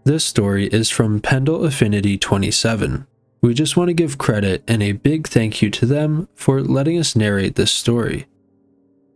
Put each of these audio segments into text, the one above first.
This story is from Pendle Affinity 27. We just want to give credit and a big thank you to them for letting us narrate this story.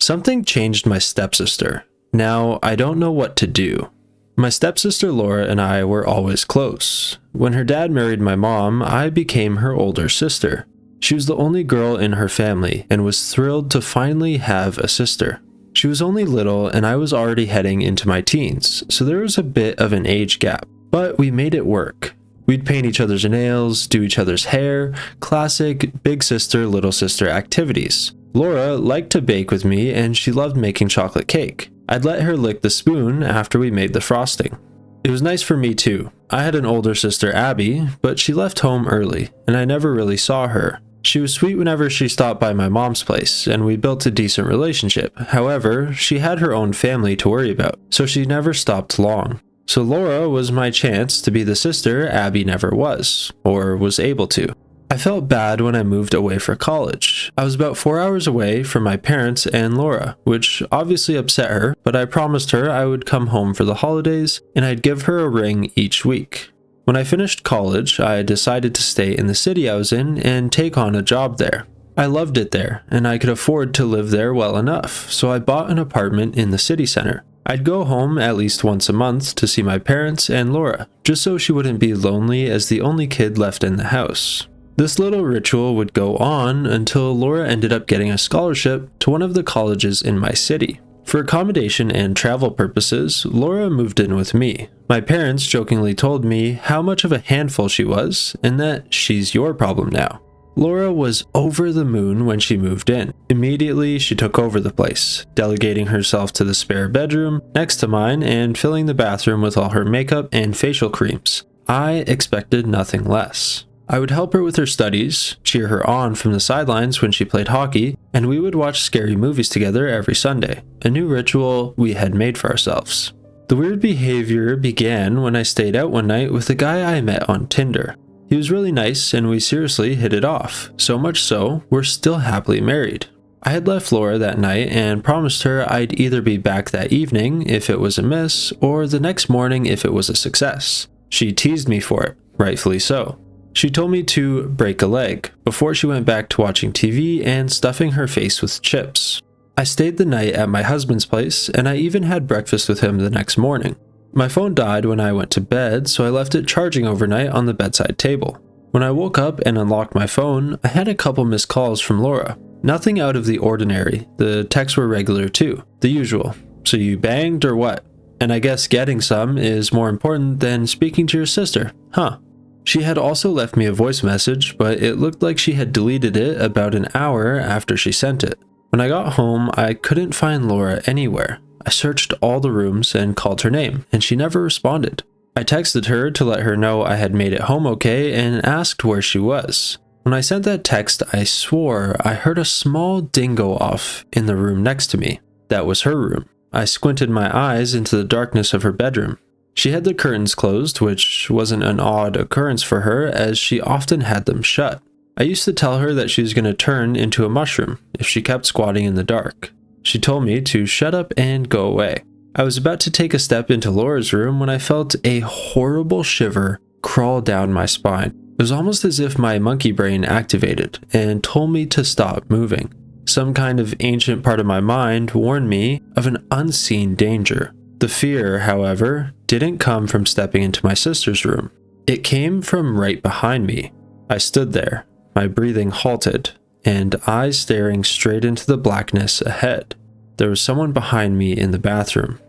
Something changed my stepsister. Now I don't know what to do. My stepsister Laura and I were always close. When her dad married my mom, I became her older sister. She was the only girl in her family and was thrilled to finally have a sister. She was only little and I was already heading into my teens, so there was a bit of an age gap. But we made it work. We'd paint each other's nails, do each other's hair, classic big sister, little sister activities. Laura liked to bake with me and she loved making chocolate cake. I'd let her lick the spoon after we made the frosting. It was nice for me too. I had an older sister, Abby, but she left home early and I never really saw her. She was sweet whenever she stopped by my mom's place, and we built a decent relationship. However, she had her own family to worry about, so she never stopped long. So Laura was my chance to be the sister Abby never was, or was able to. I felt bad when I moved away for college. I was about 4 hours away from my parents and Laura, which obviously upset her, but I promised her I would come home for the holidays, and I'd give her a ring each week. When I finished college, I decided to stay in the city I was in and take on a job there. I loved it there, and I could afford to live there well enough, so I bought an apartment in the city center. I'd go home at least once a month to see my parents and Laura, just so she wouldn't be lonely as the only kid left in the house. This little ritual would go on until Laura ended up getting a scholarship to one of the colleges in my city. For accommodation and travel purposes, Laura moved in with me. My parents jokingly told me how much of a handful she was and that she's your problem now. Laura was over the moon when she moved in. Immediately, she took over the place, delegating herself to the spare bedroom next to mine and filling the bathroom with all her makeup and facial creams. I expected nothing less. I would help her with her studies, cheer her on from the sidelines when she played hockey, and we would watch scary movies together every Sunday, a new ritual we had made for ourselves. The weird behavior began when I stayed out one night with a guy I met on Tinder. He was really nice and we seriously hit it off, so much so we're still happily married. I had left Laura that night and promised her I'd either be back that evening if it was a miss, or the next morning if it was a success. She teased me for it, rightfully so. She told me to break a leg before she went back to watching TV and stuffing her face with chips. I stayed the night at my husband's place and I even had breakfast with him the next morning. My phone died when I went to bed, so I left it charging overnight on the bedside table. When I woke up and unlocked my phone, I had a couple missed calls from Laura. Nothing out of the ordinary. The texts were regular too. The usual. So you banged or what? And I guess getting some is more important than speaking to your sister, huh? She had also left me a voice message, but it looked like she had deleted it about an hour after she sent it. When I got home, I couldn't find Laura anywhere. I searched all the rooms and called her name, and she never responded. I texted her to let her know I had made it home okay and asked where she was. When I sent that text, I swore I heard a small ding go off in the room next to me. That was her room. I squinted my eyes into the darkness of her bedroom. She had the curtains closed, which wasn't an odd occurrence for her, as she often had them shut. I used to tell her that she was going to turn into a mushroom if she kept squatting in the dark. She told me to shut up and go away. I was about to take a step into Laura's room when I felt a horrible shiver crawl down my spine. It was almost as if my monkey brain activated and told me to stop moving. Some kind of ancient part of my mind warned me of an unseen danger. The fear, however, didn't come from stepping into my sister's room. It came from right behind me. I stood there, my breathing halted, and eyes staring straight into the blackness ahead. There was someone behind me in the bathroom.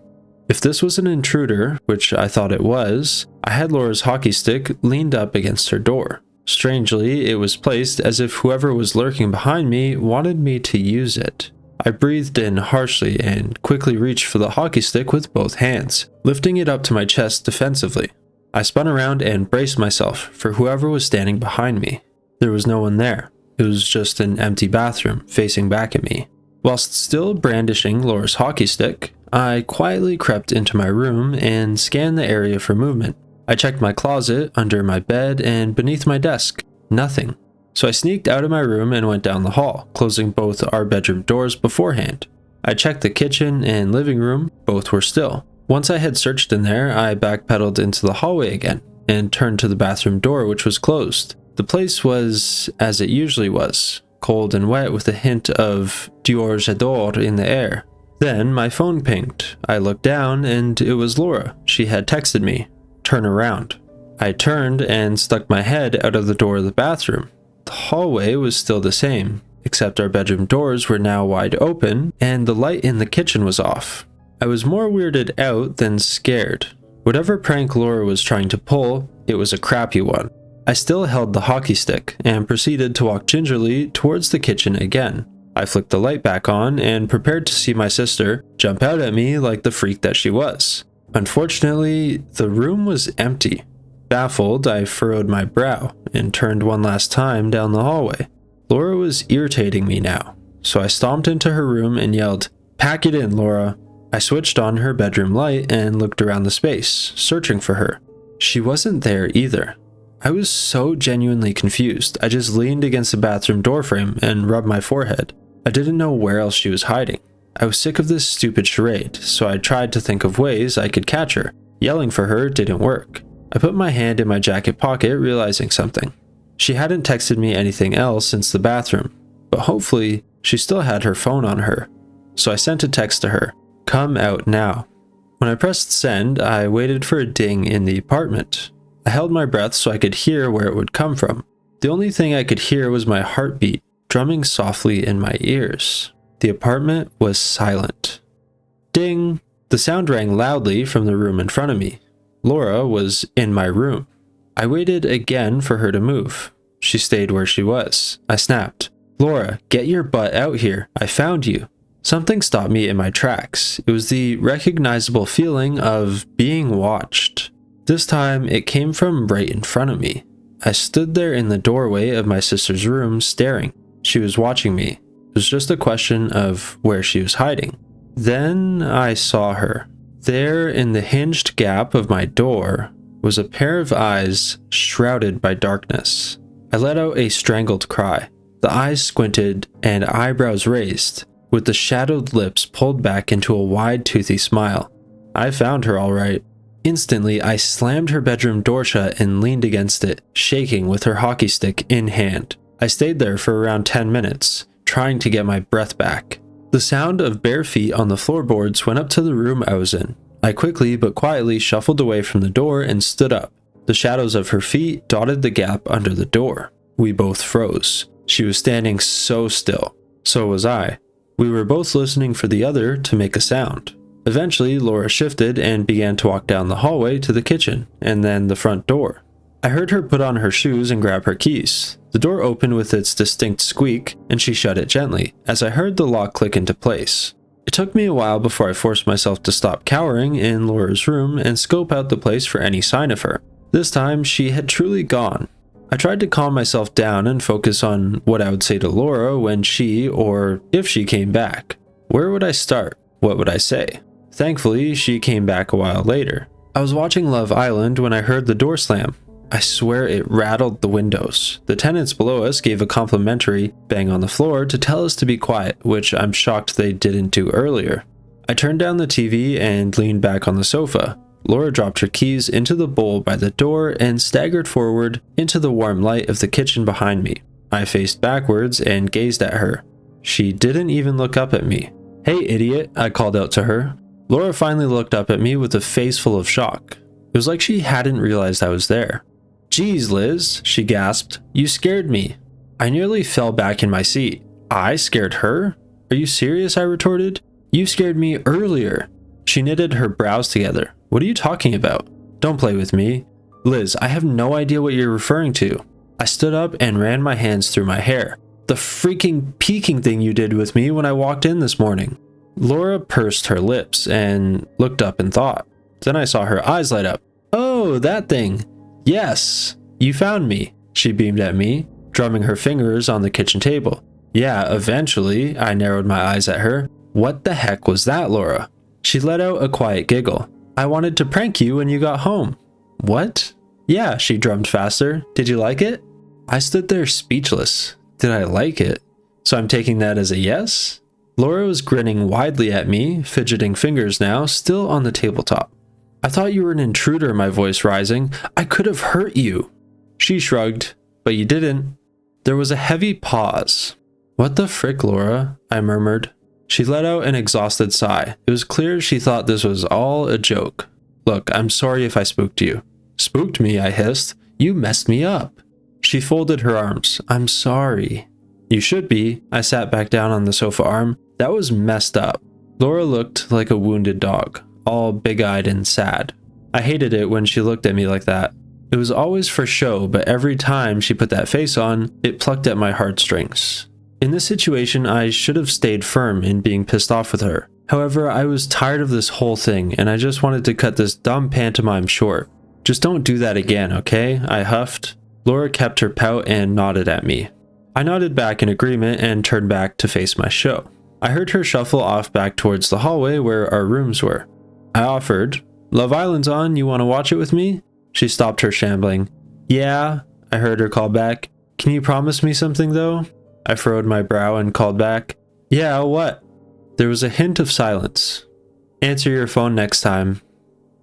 If this was an intruder, which I thought it was, I had Laura's hockey stick leaned up against her door. Strangely, it was placed as if whoever was lurking behind me wanted me to use it. I breathed in harshly and quickly reached for the hockey stick with both hands, lifting it up to my chest defensively. I spun around and braced myself for whoever was standing behind me. There was no one there. It was just an empty bathroom facing back at me. Whilst still brandishing Laura's hockey stick, I quietly crept into my room and scanned the area for movement. I checked my closet, under my bed, and beneath my desk. Nothing. So I sneaked out of my room and went down the hall, closing both our bedroom doors beforehand. I checked the kitchen and living room, both were still. Once I had searched in there, I backpedaled into the hallway again and turned to the bathroom door, which was closed. The place was as it usually was, cold and wet with a hint of Dior J'adore in the air. Then my phone pinged. I looked down and it was Laura. She had texted me, "Turn around." I turned and stuck my head out of the door of the bathroom. The hallway was still the same, except our bedroom doors were now wide open and the light in the kitchen was off. I was more weirded out than scared. Whatever prank Laura was trying to pull, it was a crappy one. I still held the hockey stick and proceeded to walk gingerly towards the kitchen again. I flicked the light back on and prepared to see my sister jump out at me like the freak that she was. Unfortunately, the room was empty. Baffled, I furrowed my brow and turned one last time down the hallway. Laura was irritating me now, so I stomped into her room and yelled, "Pack it in, Laura." I switched on her bedroom light and looked around the space, searching for her. She wasn't there either. I was so genuinely confused, I just leaned against the bathroom doorframe and rubbed my forehead. I didn't know where else she was hiding. I was sick of this stupid charade, so I tried to think of ways I could catch her. Yelling for her didn't work. I put my hand in my jacket pocket, realizing something. She hadn't texted me anything else since the bathroom, but hopefully she still had her phone on her. So I sent a text to her, "Come out now." When I pressed send, I waited for a ding in the apartment. I held my breath so I could hear where it would come from. The only thing I could hear was my heartbeat, drumming softly in my ears. The apartment was silent. Ding! The sound rang loudly from the room in front of me. Laura was in my room. I waited again for her to move. She stayed where she was. I snapped, "Laura, get your butt out here. I found you." Something stopped me in my tracks. It was the recognizable feeling of being watched. This time, it came from right in front of me. I stood there in the doorway of my sister's room, staring. She was watching me. It was just a question of where she was hiding. Then I saw her. There, in the hinged gap of my door, was a pair of eyes shrouded by darkness. I let out a strangled cry. The eyes squinted and eyebrows raised, with the shadowed lips pulled back into a wide, toothy smile. I found her all right. Instantly, I slammed her bedroom door shut and leaned against it, shaking with her hockey stick in hand. I stayed there for around 10 minutes, trying to get my breath back. The sound of bare feet on the floorboards went up to the room I was in. I quickly but quietly shuffled away from the door and stood up. The shadows of her feet dotted the gap under the door. We both froze. She was standing so still. So was I. We were both listening for the other to make a sound. Eventually, Laura shifted and began to walk down the hallway to the kitchen, and then the front door. I heard her put on her shoes and grab her keys. The door opened with its distinct squeak, and she shut it gently, as I heard the lock click into place. It took me a while before I forced myself to stop cowering in Laura's room and scope out the place for any sign of her. This time, she had truly gone. I tried to calm myself down and focus on what I would say to Laura when she, or if she came back. Where would I start? What would I say? Thankfully, she came back a while later. I was watching Love Island when I heard the door slam. I swear it rattled the windows. The tenants below us gave a complimentary bang on the floor to tell us to be quiet, which I'm shocked they didn't do earlier. I turned down the TV and leaned back on the sofa. Laura dropped her keys into the bowl by the door and staggered forward into the warm light of the kitchen behind me. I faced backwards and gazed at her. She didn't even look up at me. "Hey, idiot," I called out to her. Laura finally looked up at me with a face full of shock. It was like she hadn't realized I was there. "Geez, Liz," she gasped. "You scared me." I nearly fell back in my seat. "I scared her? Are you serious?" I retorted. "You scared me earlier." She knitted her brows together. "What are you talking about? Don't play with me." "Liz, I have no idea what you're referring to." I stood up and ran my hands through my hair. "The freaking peeking thing you did with me when I walked in this morning." Laura pursed her lips and looked up in thought. Then I saw her eyes light up. "Oh, that thing. Yes, you found me," she beamed at me, drumming her fingers on the kitchen table. "Yeah, eventually," I narrowed my eyes at her. "What the heck was that, Laura?" She let out a quiet giggle. "I wanted to prank you when you got home." "What?" "Yeah," she drummed faster. "Did you like it?" I stood there speechless. Did I like it? So I'm taking that as a yes? Laura was grinning widely at me, fidgeting fingers now, still on the tabletop. I thought you were an intruder, my voice rising. I could have hurt you. She shrugged, but you didn't. There was a heavy pause. What the frick, Laura? I murmured. She let out an exhausted sigh. It was clear she thought this was all a joke. Look, I'm sorry if I spooked you. Spooked me, I hissed. You messed me up. She folded her arms. I'm sorry. You should be. I sat back down on the sofa arm. That was messed up. Laura looked like a wounded dog, all big-eyed and sad. I hated it when she looked at me like that. It was always for show, but every time she put that face on, it plucked at my heartstrings. In this situation, I should have stayed firm in being pissed off with her. However, I was tired of this whole thing, and I just wanted to cut this dumb pantomime short. Just don't do that again, okay? I huffed. Laura kept her pout and nodded at me. I nodded back in agreement and turned back to face my show. I heard her shuffle off back towards the hallway where our rooms were. I offered, Love Island's on, you want to watch it with me? She stopped her shambling. Yeah, I heard her call back. Can you promise me something though? I furrowed my brow and called back. Yeah, what? There was a hint of silence. Answer your phone next time.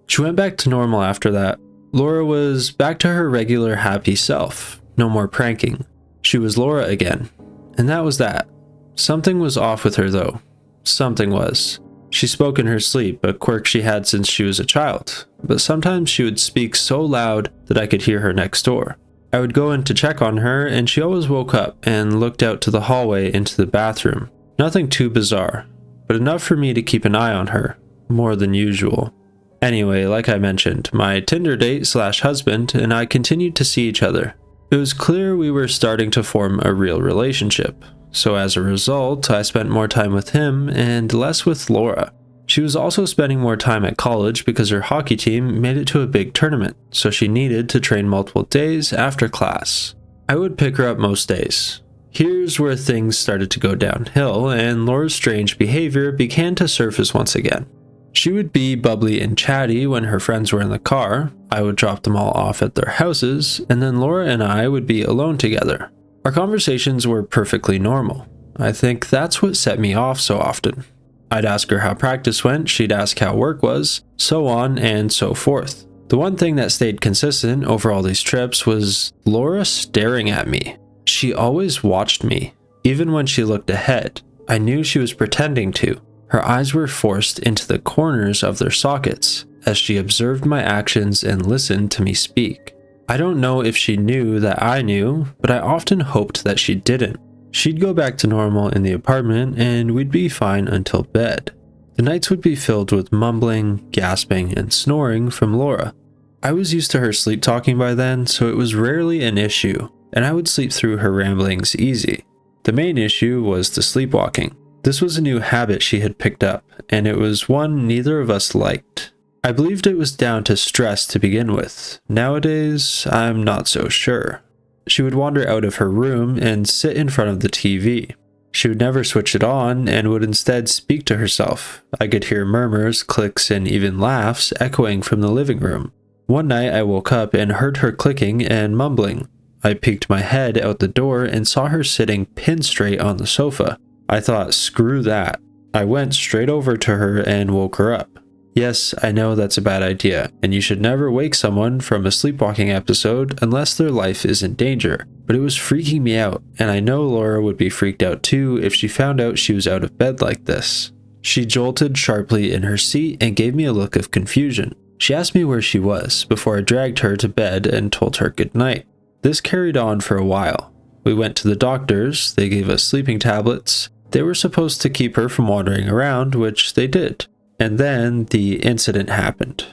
She went back to normal after that. Laura was back to her regular happy self. No more pranking. She was Laura again. And that was that. Something was off with her though. Something was. She spoke in her sleep, a quirk she had since she was a child. But sometimes she would speak so loud that I could hear her next door. I would go in to check on her, and she always woke up and looked out to the hallway into the bathroom. Nothing too bizarre, but enough for me to keep an eye on her, more than usual. Anyway, like I mentioned, my Tinder date/husband and I continued to see each other. It was clear we were starting to form a real relationship, so as a result, I spent more time with him and less with Laura. She was also spending more time at college because her hockey team made it to a big tournament, so she needed to train multiple days after class. I would pick her up most days. Here's where things started to go downhill, and Laura's strange behavior began to surface once again. She would be bubbly and chatty when her friends were in the car. I would drop them all off at their houses, and then Laura and I would be alone together. Our conversations were perfectly normal. I think that's what set me off so often. I'd ask her how practice went, she'd ask how work was, so on and so forth. The one thing that stayed consistent over all these trips was Laura staring at me. She always watched me. Even when she looked ahead, I knew she was pretending to. Her eyes were forced into the corners of their sockets as she observed my actions and listened to me speak. I don't know if she knew that I knew, but I often hoped that she didn't. She'd go back to normal in the apartment and we'd be fine until bed. The nights would be filled with mumbling, gasping, and snoring from Laura. I was used to her sleep talking by then, so it was rarely an issue, and I would sleep through her ramblings easy. The main issue was the sleepwalking. This was a new habit she had picked up, and it was one neither of us liked. I believed it was down to stress to begin with. Nowadays, I'm not so sure. She would wander out of her room and sit in front of the TV. She would never switch it on and would instead speak to herself. I could hear murmurs, clicks, and even laughs echoing from the living room. One night I woke up and heard her clicking and mumbling. I peeked my head out the door and saw her sitting pin straight on the sofa. I thought, screw that. I went straight over to her and woke her up. Yes, I know that's a bad idea, and you should never wake someone from a sleepwalking episode unless their life is in danger, but it was freaking me out, and I know Laura would be freaked out too if she found out she was out of bed like this. She jolted sharply in her seat and gave me a look of confusion. She asked me where she was before I dragged her to bed and told her goodnight. This carried on for a while. We went to the doctors, they gave us sleeping tablets. They were supposed to keep her from wandering around, which they did. And then the incident happened.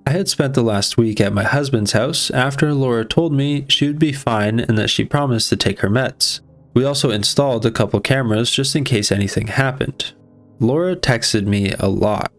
I had spent the last week at my husband's house after Laura told me she would be fine and that she promised to take her meds. We also installed a couple cameras just in case anything happened. Laura texted me a lot.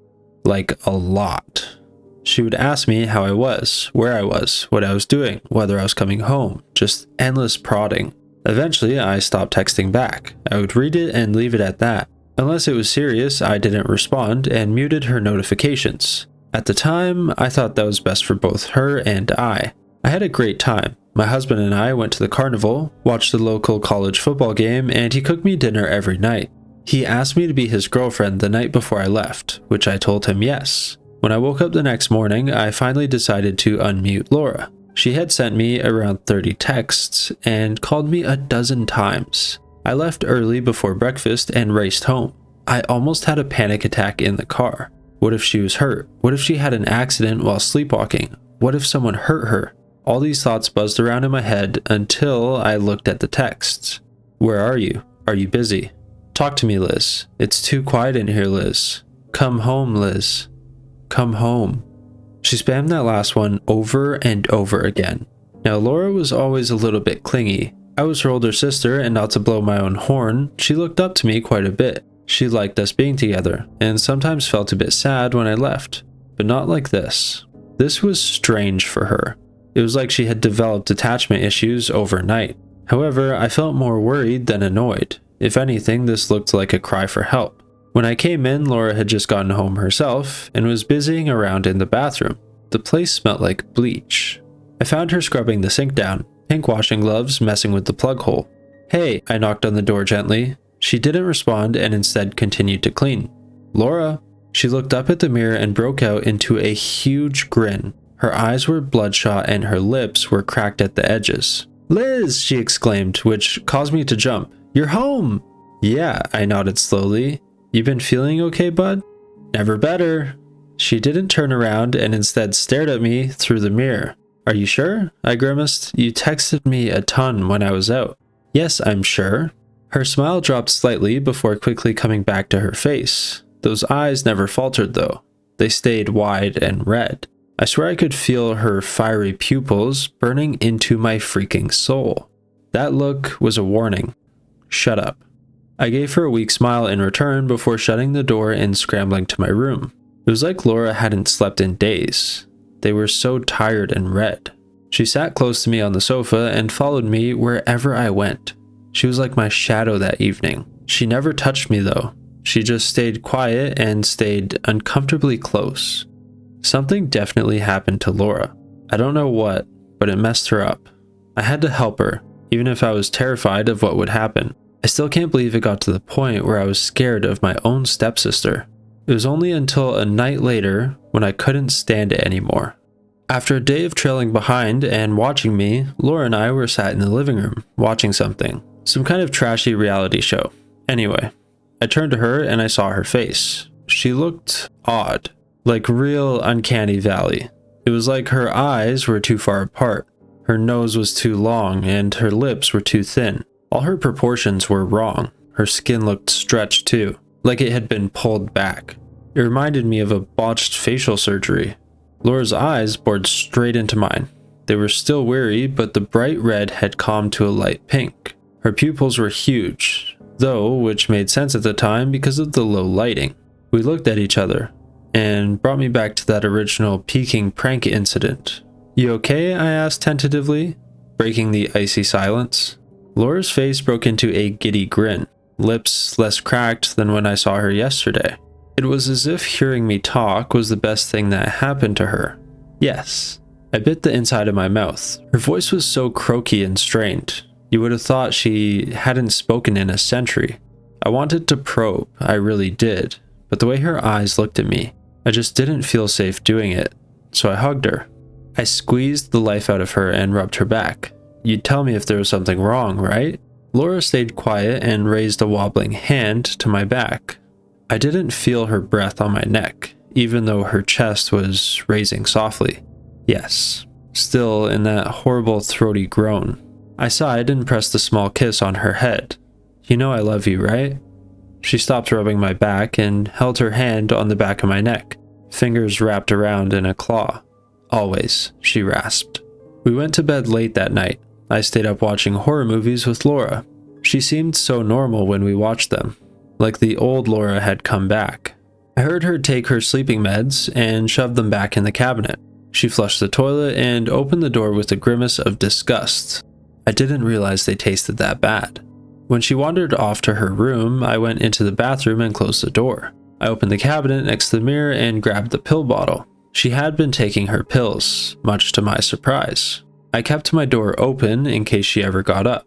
Like a lot. She would ask me how I was, where I was, what I was doing, whether I was coming home, just endless prodding. Eventually, I stopped texting back. I would read it and leave it at that. Unless it was serious, I didn't respond and muted her notifications. At the time, I thought that was best for both her and I. I had a great time. My husband and I went to the carnival, watched the local college football game, and he cooked me dinner every night. He asked me to be his girlfriend the night before I left, which I told him yes. When I woke up the next morning, I finally decided to unmute Laura. She had sent me around 30 texts and called me a dozen times. I left early before breakfast and raced home. I almost had a panic attack in the car. What if she was hurt? What if she had an accident while sleepwalking? What if someone hurt her? All these thoughts buzzed around in my head until I looked at the texts. Where are you? Are you busy? Talk to me, Liz. It's too quiet in here, Liz. Come home, Liz. Come home. She spammed that last one over and over again. Now, Laura was always a little bit clingy. I was her older sister, and not to blow my own horn, she looked up to me quite a bit. She liked us being together, and sometimes felt a bit sad when I left. But not like this. This was strange for her. It was like she had developed attachment issues overnight. However, I felt more worried than annoyed. If anything, this looked like a cry for help. When I came in, Laura had just gotten home herself and was busying around in the bathroom. The place smelled like bleach. I found her scrubbing the sink down, pink washing gloves messing with the plug hole. Hey, I knocked on the door gently. She didn't respond and instead continued to clean. Laura. She looked up at the mirror and broke out into a huge grin. Her eyes were bloodshot and her lips were cracked at the edges. Liz, she exclaimed, which caused me to jump. You're home! Yeah, I nodded slowly. You been feeling okay, bud? Never better. She didn't turn around and instead stared at me through the mirror. Are you sure? I grimaced. You texted me a ton when I was out. Yes, I'm sure. Her smile dropped slightly before quickly coming back to her face. Those eyes never faltered though. They stayed wide and red. I swear I could feel her fiery pupils burning into my freaking soul. That look was a warning. Shut up. I gave her a weak smile in return before shutting the door and scrambling to my room. It was like Laura hadn't slept in days. They were so tired and red. She sat close to me on the sofa and followed me wherever I went. She was like my shadow that evening. She never touched me though. She just stayed quiet and stayed uncomfortably close. Something definitely happened to Laura. I don't know what, but it messed her up. I had to help her, even if I was terrified of what would happen. I still can't believe it got to the point where I was scared of my own stepsister. It was only until a night later when I couldn't stand it anymore. After a day of trailing behind and watching me, Laura and I were sat in the living room, watching something. Some kind of trashy reality show. Anyway, I turned to her and I saw her face. She looked odd, like real uncanny valley. It was like her eyes were too far apart. Her nose was too long and her lips were too thin. All her proportions were wrong. Her skin looked stretched too, like it had been pulled back. It reminded me of a botched facial surgery. Laura's eyes bored straight into mine. They were still weary, but the bright red had calmed to a light pink. Her pupils were huge, though, which made sense at the time because of the low lighting. We looked at each other, and brought me back to that original peeking prank incident. You okay? I asked tentatively, breaking the icy silence. Laura's face broke into a giddy grin, lips less cracked than when I saw her yesterday. It was as if hearing me talk was the best thing that happened to her. Yes. I bit the inside of my mouth. Her voice was so croaky and strained. You would have thought she hadn't spoken in a century. I wanted to probe, I really did, but the way her eyes looked at me, I just didn't feel safe doing it, so I hugged her. I squeezed the life out of her and rubbed her back. You'd tell me if there was something wrong, right? Laura stayed quiet and raised a wobbling hand to my back. I didn't feel her breath on my neck, even though her chest was raising softly. Yes, still in that horrible throaty groan. I sighed and pressed a small kiss on her head. You know I love you, right? She stopped rubbing my back and held her hand on the back of my neck, fingers wrapped around in a claw. Always, she rasped. We went to bed late that night. I stayed up watching horror movies with Laura. She seemed so normal when we watched them, like the old Laura had come back. I heard her take her sleeping meds and shove them back in the cabinet. She flushed the toilet and opened the door with a grimace of disgust. I didn't realize they tasted that bad. When she wandered off to her room, I went into the bathroom and closed the door. I opened the cabinet next to the mirror and grabbed the pill bottle. She had been taking her pills, much to my surprise. I kept my door open in case she ever got up.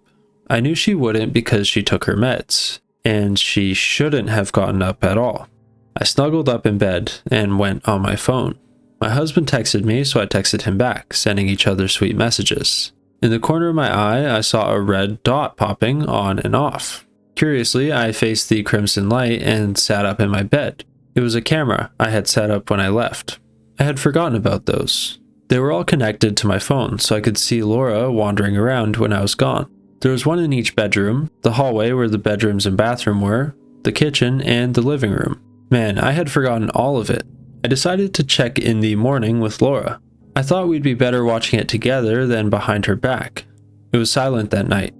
I knew she wouldn't because she took her meds, and she shouldn't have gotten up at all. I snuggled up in bed and went on my phone. My husband texted me, so I texted him back, sending each other sweet messages. In the corner of my eye, I saw a red dot popping on and off. Curiously, I faced the crimson light and sat up in my bed. It was a camera I had set up when I left. I had forgotten about those. They were all connected to my phone, so I could see Laura wandering around when I was gone. There was one in each bedroom, the hallway where the bedrooms and bathroom were, the kitchen, and the living room. Man, I had forgotten all of it. I decided to check in the morning with Laura. I thought we'd be better watching it together than behind her back. It was silent that night.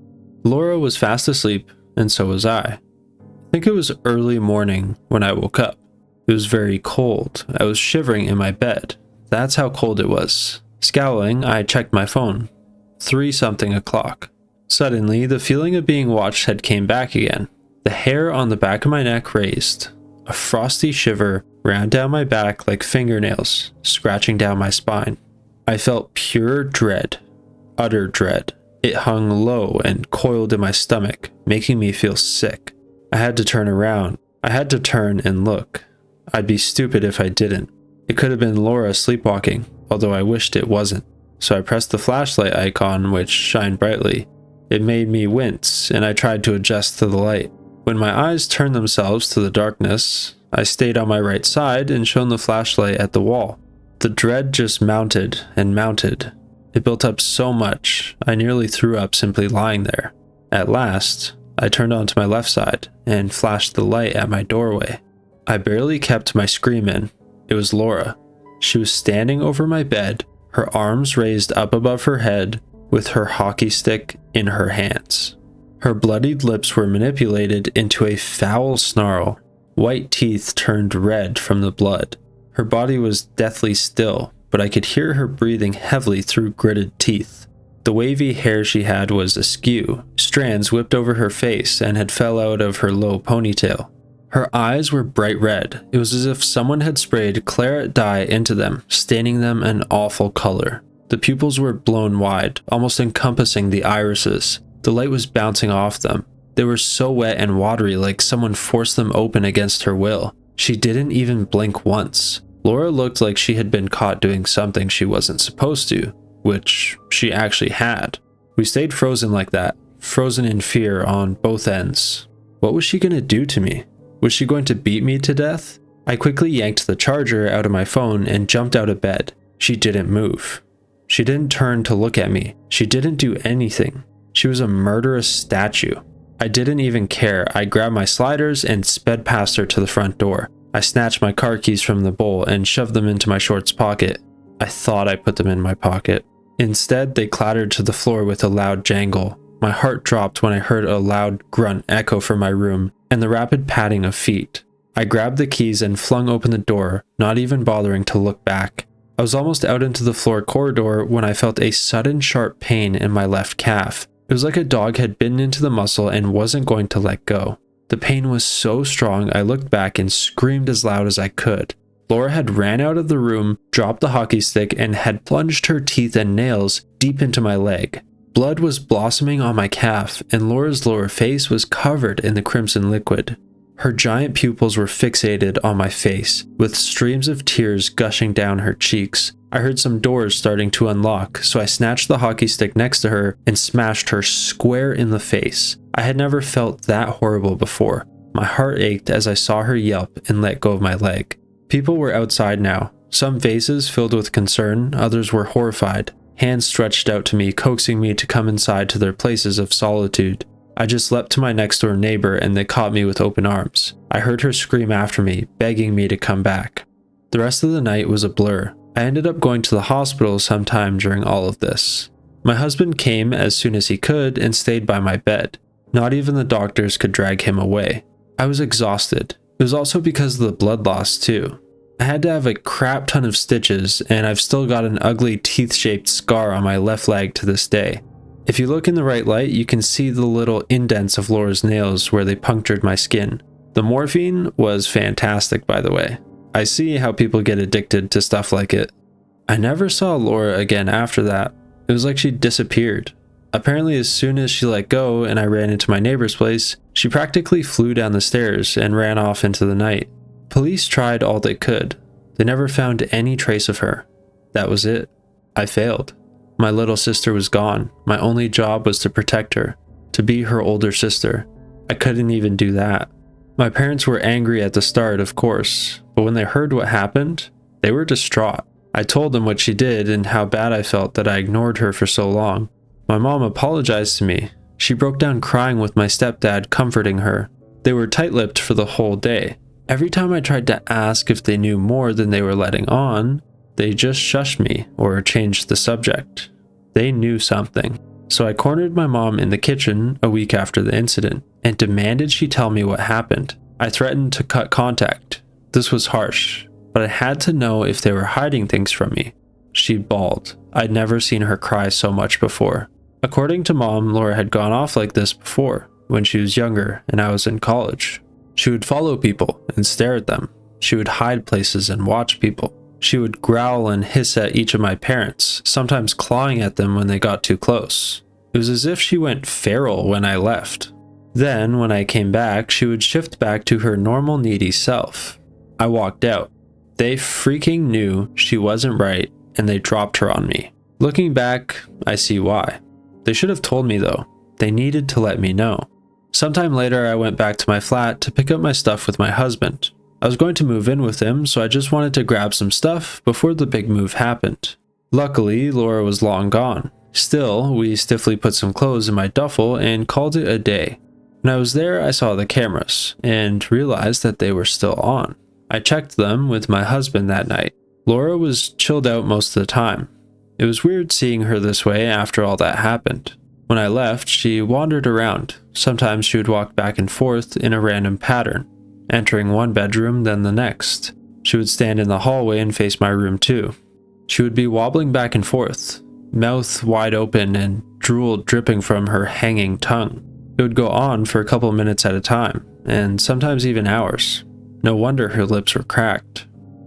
Laura was fast asleep, and so was I. I think it was early morning when I woke up. It was very cold. I was shivering in my bed. That's how cold it was. Scowling, I checked my phone. 3-something o'clock. Suddenly, the feeling of being watched had came back again. The hair on the back of my neck raised. A frosty shiver ran down my back like fingernails, scratching down my spine. I felt pure dread. Utter dread. It hung low and coiled in my stomach, making me feel sick. I had to turn around. I had to turn and look. I'd be stupid if I didn't. It could have been Laura sleepwalking, although I wished it wasn't. So I pressed the flashlight icon, which shined brightly. It made me wince, and I tried to adjust to the light. When my eyes turned themselves to the darkness, I stayed on my right side and shone the flashlight at the wall. The dread just mounted and mounted. It built up so much, I nearly threw up simply lying there. At last, I turned onto my left side and flashed the light at my doorway. I barely kept my scream in. It was Laura. She was standing over my bed, her arms raised up above her head, with her hockey stick in her hands. Her bloodied lips were manipulated into a foul snarl. White teeth turned red from the blood. Her body was deathly still, but I could hear her breathing heavily through gritted teeth. The wavy hair she had was askew. Strands whipped over her face and had fell out of her low ponytail. Her eyes were bright red. It was as if someone had sprayed claret dye into them, staining them an awful color. The pupils were blown wide, almost encompassing the irises. The light was bouncing off them. They were so wet and watery, like someone forced them open against her will. She didn't even blink once. Laura looked like she had been caught doing something she wasn't supposed to, which she actually had. We stayed frozen like that, frozen in fear on both ends. What was she going to do to me? Was she going to beat me to death? I quickly yanked the charger out of my phone and jumped out of bed. She didn't move. She didn't turn to look at me. She didn't do anything. She was a murderous statue. I didn't even care. I grabbed my sliders and sped past her to the front door. I snatched my car keys from the bowl and shoved them into my shorts pocket. I thought I put them in my pocket. Instead, they clattered to the floor with a loud jangle. My heart dropped when I heard a loud grunt echo from my room and the rapid padding of feet. I grabbed the keys and flung open the door, not even bothering to look back. I was almost out into the floor corridor when I felt a sudden sharp pain in my left calf. It was like a dog had bitten into the muscle and wasn't going to let go. The pain was so strong I looked back and screamed as loud as I could. Laura had ran out of the room, dropped the hockey stick, and had plunged her teeth and nails deep into my leg. Blood was blossoming on my calf, and Laura's lower face was covered in the crimson liquid. Her giant pupils were fixated on my face, with streams of tears gushing down her cheeks. I heard some doors starting to unlock, so I snatched the hockey stick next to her and smashed her square in the face. I had never felt that horrible before. My heart ached as I saw her yelp and let go of my leg. People were outside now, some faces filled with concern, others were horrified. Hands stretched out to me, coaxing me to come inside to their places of solitude. I just leapt to my next door neighbor and they caught me with open arms. I heard her scream after me, begging me to come back. The rest of the night was a blur. I ended up going to the hospital sometime during all of this. My husband came as soon as he could and stayed by my bed. Not even the doctors could drag him away. I was exhausted. It was also because of the blood loss too. I had to have a crap ton of stitches, and I've still got an ugly teeth-shaped scar on my left leg to this day. If you look in the right light, you can see the little indents of Laura's nails where they punctured my skin. The morphine was fantastic, by the way. I see how people get addicted to stuff like it. I never saw Laura again after that. It was like she disappeared. Apparently, as soon as she let go and I ran into my neighbor's place, she practically flew down the stairs and ran off into the night. Police tried all they could. They never found any trace of her. That was it. I failed. My little sister was gone. My only job was to protect her, to be her older sister. I couldn't even do that. My parents were angry at the start, of course, but when they heard what happened, they were distraught. I told them what she did and how bad I felt that I ignored her for so long. My mom apologized to me. She broke down crying with my stepdad comforting her. They were tight-lipped for the whole day. Every time I tried to ask if they knew more than they were letting on, they just shushed me or changed the subject. They knew something. So I cornered my mom in the kitchen a week after the incident and demanded she tell me what happened. I threatened to cut contact. This was harsh, but I had to know if they were hiding things from me. She bawled. I'd never seen her cry so much before. According to Mom, Laura had gone off like this before, when she was younger and I was in college. She would follow people and stare at them. She would hide places and watch people. She would growl and hiss at each of my parents, sometimes clawing at them when they got too close. It was as if she went feral when I left. Then, when I came back, she would shift back to her normal needy self. I walked out. They freaking knew she wasn't right and they dropped her on me. Looking back, I see why. They should have told me though. They needed to let me know. Sometime later, I went back to my flat to pick up my stuff with my husband. I was going to move in with him, so I just wanted to grab some stuff before the big move happened. Luckily, Laura was long gone. Still, we stiffly put some clothes in my duffel and called it a day. When I was there, I saw the cameras and realized that they were still on. I checked them with my husband that night. Laura was chilled out most of the time. It was weird seeing her this way after all that happened. When I left, she wandered around. Sometimes she would walk back and forth in a random pattern, entering one bedroom, then the next. She would stand in the hallway and face my room too. She would be wobbling back and forth, mouth wide open and drool dripping from her hanging tongue. It would go on for a couple minutes at a time, and sometimes even hours. No wonder her lips were cracked.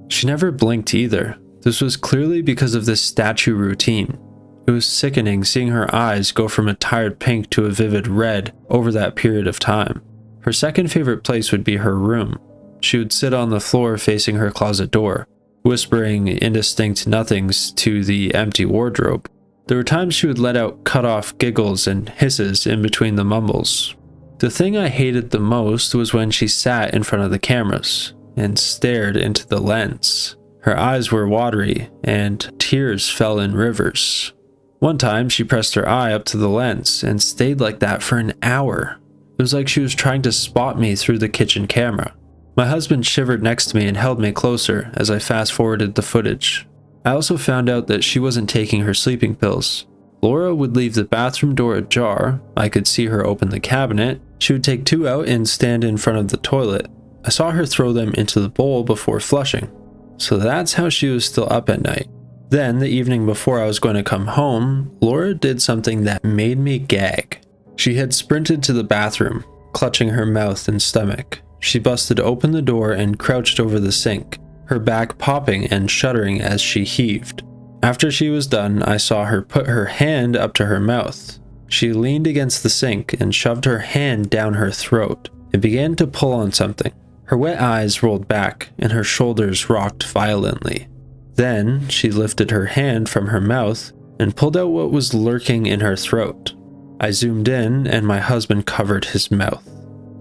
She never blinked either. This was clearly because of this statue routine. It was sickening seeing her eyes go from a tired pink to a vivid red over that period of time. Her second favorite place would be her room. She would sit on the floor facing her closet door, whispering indistinct nothings to the empty wardrobe. There were times she would let out cut-off giggles and hisses in between the mumbles. The thing I hated the most was when she sat in front of the cameras and stared into the lens. Her eyes were watery, and tears fell in rivers. One time, she pressed her eye up to the lens and stayed like that for an hour. It was like she was trying to spot me through the kitchen camera. My husband shivered next to me and held me closer as I fast-forwarded the footage. I also found out that she wasn't taking her sleeping pills. Laura would leave the bathroom door ajar. I could see her open the cabinet. She would take 2 out and stand in front of the toilet. I saw her throw them into the bowl before flushing. So that's how she was still up at night. Then, the evening before I was going to come home, Laura did something that made me gag. She had sprinted to the bathroom, clutching her mouth and stomach. She busted open the door and crouched over the sink, her back popping and shuddering as she heaved. After she was done, I saw her put her hand up to her mouth. She leaned against the sink and shoved her hand down her throat and began to pull on something. Her wet eyes rolled back and her shoulders rocked violently. Then she lifted her hand from her mouth and pulled out what was lurking in her throat. I zoomed in and my husband covered his mouth.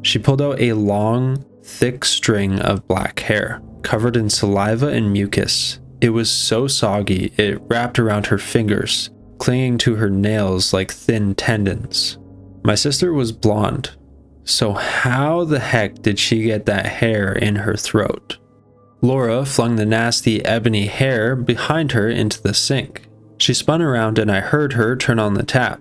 She pulled out a long, thick string of black hair, covered in saliva and mucus. It was so soggy it wrapped around her fingers, clinging to her nails like thin tendons. My sister was blonde, so how the heck did she get that hair in her throat? Laura flung the nasty ebony hair behind her into the sink. She spun around and I heard her turn on the tap.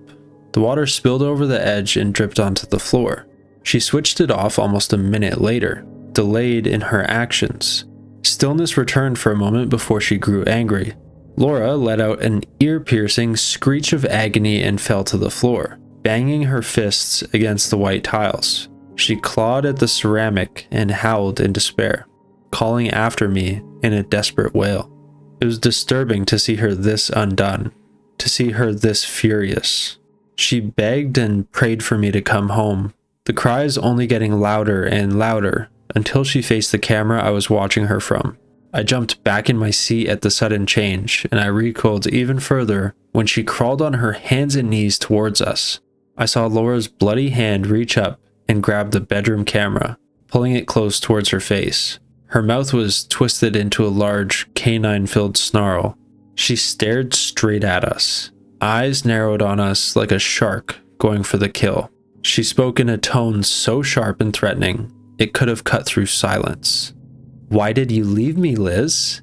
The water spilled over the edge and dripped onto the floor. She switched it off almost a minute later, delayed in her actions. Stillness returned for a moment before she grew angry. Laura let out an ear-piercing screech of agony and fell to the floor, banging her fists against the white tiles. She clawed at the ceramic and howled in despair, calling after me in a desperate wail. It was disturbing to see her this undone, to see her this furious. She begged and prayed for me to come home, the cries only getting louder and louder until she faced the camera I was watching her from. I jumped back in my seat at the sudden change, and I recoiled even further when she crawled on her hands and knees towards us. I saw Laura's bloody hand reach up and grab the bedroom camera, pulling it close towards her face. Her mouth was twisted into a large, canine-filled snarl. She stared straight at us, eyes narrowed on us like a shark going for the kill. She spoke in a tone so sharp and threatening, it could have cut through silence. "Why did you leave me, Liz?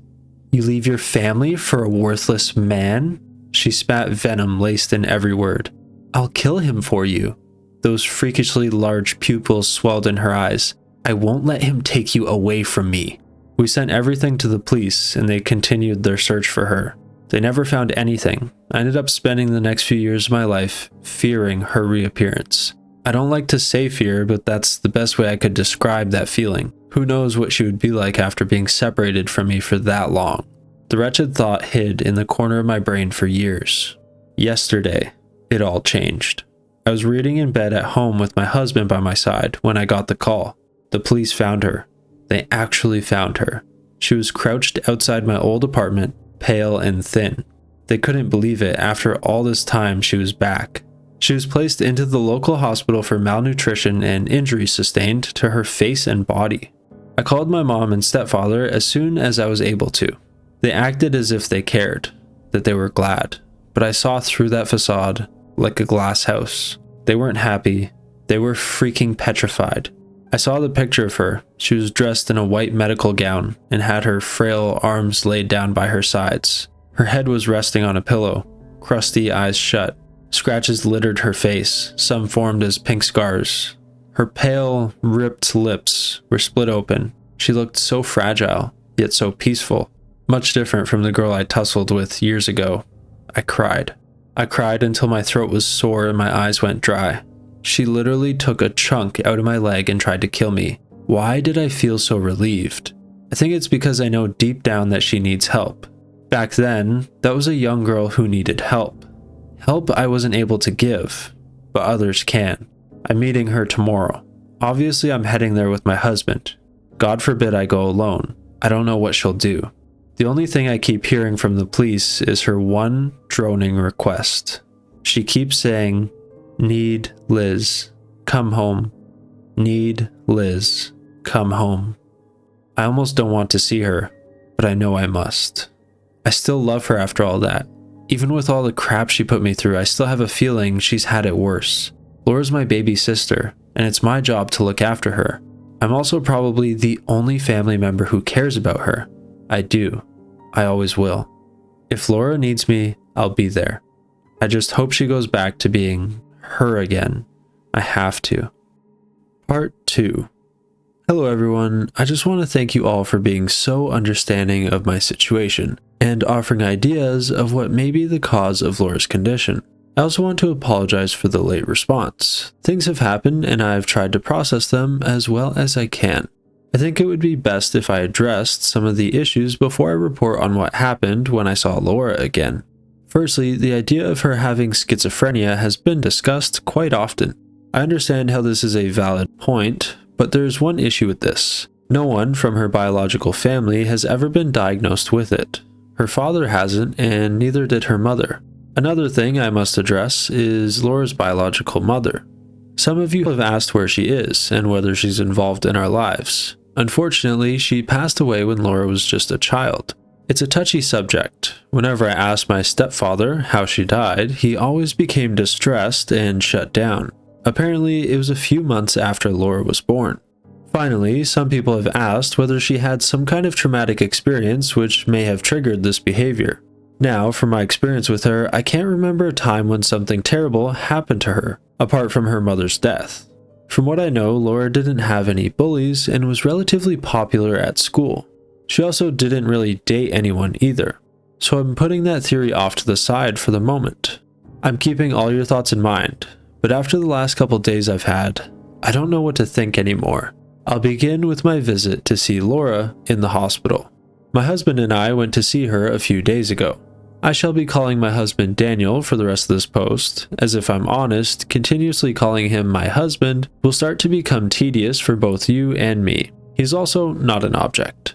You leave your family for a worthless man?" She spat venom laced in every word. "I'll kill him for you." Those freakishly large pupils swelled in her eyes. "I won't let him take you away from me." We sent everything to the police, and they continued their search for her. They never found anything. I ended up spending the next few years of my life fearing her reappearance. I don't like to say fear, but that's the best way I could describe that feeling. Who knows what she would be like after being separated from me for that long? The wretched thought hid in the corner of my brain for years. Yesterday, it all changed. I was reading in bed at home with my husband by my side when I got the call. The police found her. They actually found her. She was crouched outside my old apartment, pale and thin. They couldn't believe it. After all this time, she was back. She was placed into the local hospital for malnutrition and injuries sustained to her face and body. I called my mom and stepfather as soon as I was able to. They acted as if they cared, that they were glad, but I saw through that facade like a glass house. They weren't happy. They were freaking petrified. I saw the picture of her. She was dressed in a white medical gown and had her frail arms laid down by her sides. Her head was resting on a pillow, crusty eyes shut. Scratches littered her face, some formed as pink scars. Her pale, ripped lips were split open. She looked so fragile, yet so peaceful. Much different from the girl I tussled with years ago. I cried. I cried until my throat was sore and my eyes went dry. She literally took a chunk out of my leg and tried to kill me. Why did I feel so relieved? I think it's because I know deep down that she needs help. Back then, that was a young girl who needed help. Help I wasn't able to give, but others can. I'm meeting her tomorrow. Obviously, I'm heading there with my husband. God forbid I go alone. I don't know what she'll do. The only thing I keep hearing from the police is her one droning request. She keeps saying, "Need Liz, come home. Need Liz, come home." I almost don't want to see her, but I know I must. I still love her after all that. Even with all the crap she put me through, I still have a feeling she's had it worse. Laura's my baby sister, and it's my job to look after her. I'm also probably the only family member who cares about her. I do. I always will. If Laura needs me, I'll be there. I just hope she goes back to being her again. I have to. Part 2. Hello everyone, I just want to thank you all for being so understanding of my situation and offering ideas of what may be the cause of Laura's condition. I also want to apologize for the late response. Things have happened and I've tried to process them as well as I can. I think it would be best if I addressed some of the issues before I report on what happened when I saw Laura again. Firstly, the idea of her having schizophrenia has been discussed quite often. I understand how this is a valid point, but there's one issue with this. No one from her biological family has ever been diagnosed with it. Her father hasn't, and neither did her mother. Another thing I must address is Laura's biological mother. Some of you have asked where she is and whether she's involved in our lives. Unfortunately, she passed away when Laura was just a child. It's a touchy subject. Whenever I asked my stepfather how she died, he always became distressed and shut down. Apparently, it was a few months after Laura was born. Finally, some people have asked whether she had some kind of traumatic experience which may have triggered this behavior. Now, from my experience with her, I can't remember a time when something terrible happened to her, apart from her mother's death. From what I know, Laura didn't have any bullies and was relatively popular at school. She also didn't really date anyone either, so I'm putting that theory off to the side for the moment. I'm keeping all your thoughts in mind, but after the last couple days I've had, I don't know what to think anymore. I'll begin with my visit to see Laura in the hospital. My husband and I went to see her a few days ago. I shall be calling my husband Daniel for the rest of this post, as if I'm honest, continuously calling him my husband will start to become tedious for both you and me. He's also not an object.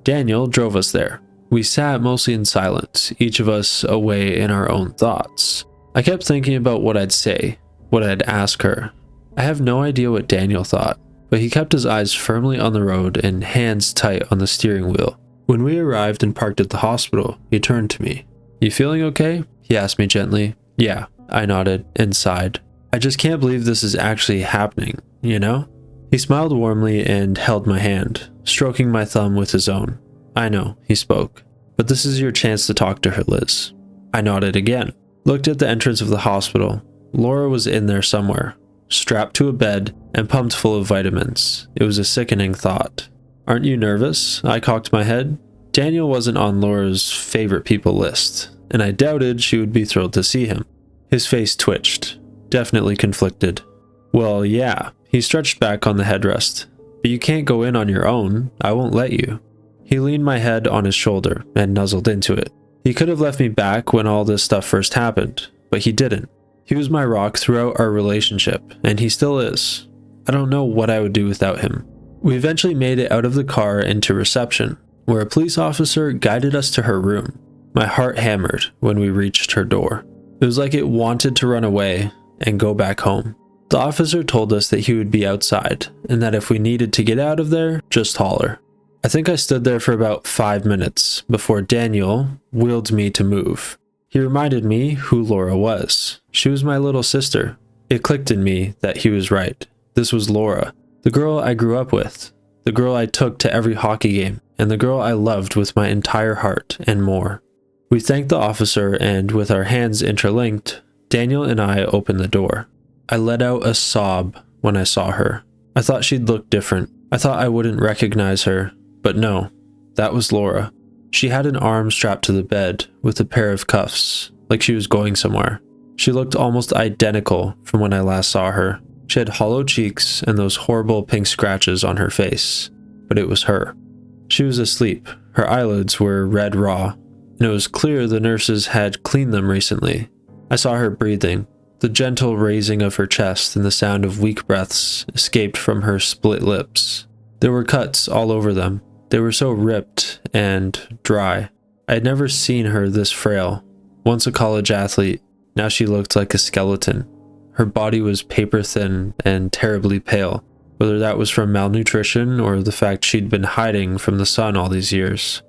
Daniel drove us there. We sat mostly in silence, each of us away in our own thoughts. I kept thinking about what I'd say, what I'd ask her. I have no idea what Daniel thought, but he kept his eyes firmly on the road and hands tight on the steering wheel. When we arrived and parked at the hospital, he turned to me. "You feeling okay?" he asked me gently. "Yeah," I nodded and sighed. "I just can't believe this is actually happening, you know?" He smiled warmly and held my hand, stroking my thumb with his own. "I know," he spoke, "but this is your chance to talk to her, Liz." I nodded again, looked at the entrance of the hospital. Laura was in there somewhere, strapped to a bed and pumped full of vitamins. It was a sickening thought. "Aren't you nervous?" I cocked my head. Daniel wasn't on Laura's favorite people list, and I doubted she would be thrilled to see him. His face twitched, definitely conflicted. "Well, yeah," he stretched back on the headrest. "But you can't go in on your own. I won't let you." He leaned my head on his shoulder and nuzzled into it. He could have left me back when all this stuff first happened, but he didn't. He was my rock throughout our relationship, and he still is. I don't know what I would do without him. We eventually made it out of the car into reception, where a police officer guided us to her room. My heart hammered when we reached her door. It was like it wanted to run away and go back home. The officer told us that he would be outside, and that if we needed to get out of there, just holler. I think I stood there for about 5 minutes before Daniel willed me to move. He reminded me who Laura was. She was my little sister. It clicked in me that he was right. This was Laura, the girl I grew up with, the girl I took to every hockey game, and the girl I loved with my entire heart and more. We thanked the officer, and with our hands interlinked, Daniel and I opened the door. I let out a sob when I saw her. I thought she'd look different. I thought I wouldn't recognize her, but no, that was Laura. She had an arm strapped to the bed with a pair of cuffs, like she was going somewhere. She looked almost identical from when I last saw her. She had hollow cheeks and those horrible pink scratches on her face, but it was her. She was asleep. Her eyelids were red raw, and it was clear the nurses had cleaned them recently. I saw her breathing. The gentle raising of her chest and the sound of weak breaths escaped from her split lips. There were cuts all over them. They were so ripped and dry. I had never seen her this frail. Once a college athlete, now she looked like a skeleton. Her body was paper thin and terribly pale, whether that was from malnutrition or the fact she'd been hiding from the sun all these years.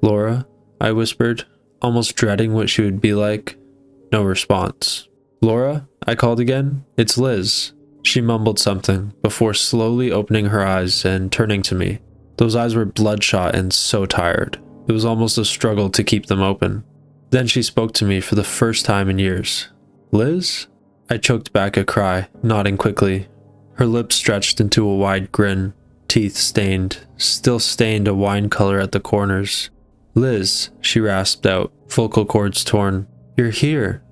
"Laura," I whispered, almost dreading what she would be like. No response. "Laura," I called again. "It's Liz." She mumbled something before slowly opening her eyes and turning to me. Those eyes were bloodshot and so tired. It was almost a struggle to keep them open. Then she spoke to me for the first time in years. "Liz?" I choked back a cry, nodding quickly. Her lips stretched into a wide grin, teeth stained, still stained a wine color at the corners. "Liz," she rasped out, vocal cords torn. "You're here."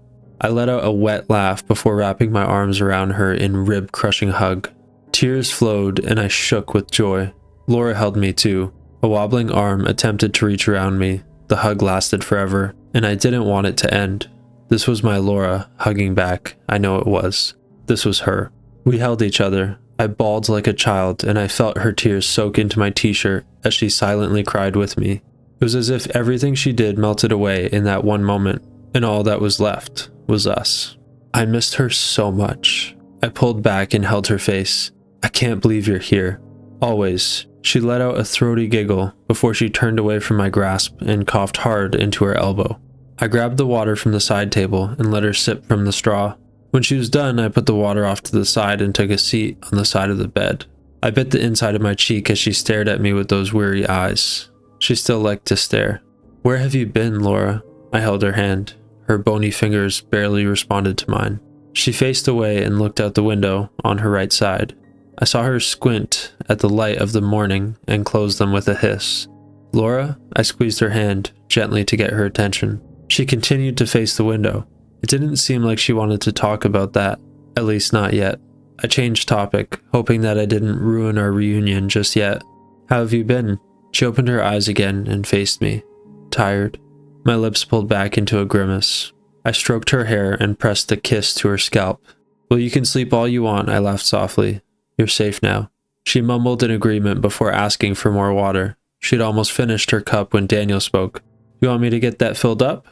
I let out a wet laugh before wrapping my arms around her in rib-crushing hug. Tears flowed and I shook with joy. Laura held me too. A wobbling arm attempted to reach around me. The hug lasted forever, and I didn't want it to end. This was my Laura hugging back. I know it was. This was her. We held each other. I bawled like a child, and I felt her tears soak into my t-shirt as she silently cried with me. It was as if everything she did melted away in that one moment, and all that was left was us. I missed her so much. I pulled back and held her face. "I can't believe you're here." "Always." She let out a throaty giggle before she turned away from my grasp and coughed hard into her elbow. I grabbed the water from the side table and let her sip from the straw. When she was done, I put the water off to the side and took a seat on the side of the bed. I bit the inside of my cheek as she stared at me with those weary eyes. She still liked to stare. "Where have you been, Laura?" I held her hand. Her bony fingers barely responded to mine. She faced away and looked out the window on her right side. I saw her squint at the light of the morning and close them with a hiss. "Laura?" I squeezed her hand gently to get her attention. She continued to face the window. It didn't seem like she wanted to talk about that, at least not yet. I changed topic, hoping that I didn't ruin our reunion just yet. "How have you been?" She opened her eyes again and faced me. "Tired." My lips pulled back into a grimace. I stroked her hair and pressed a kiss to her scalp. Well, you can sleep all you want, I laughed softly. You're safe now. She mumbled in agreement before asking for more water. She'd almost finished her cup when Daniel spoke. You want me to get that filled up?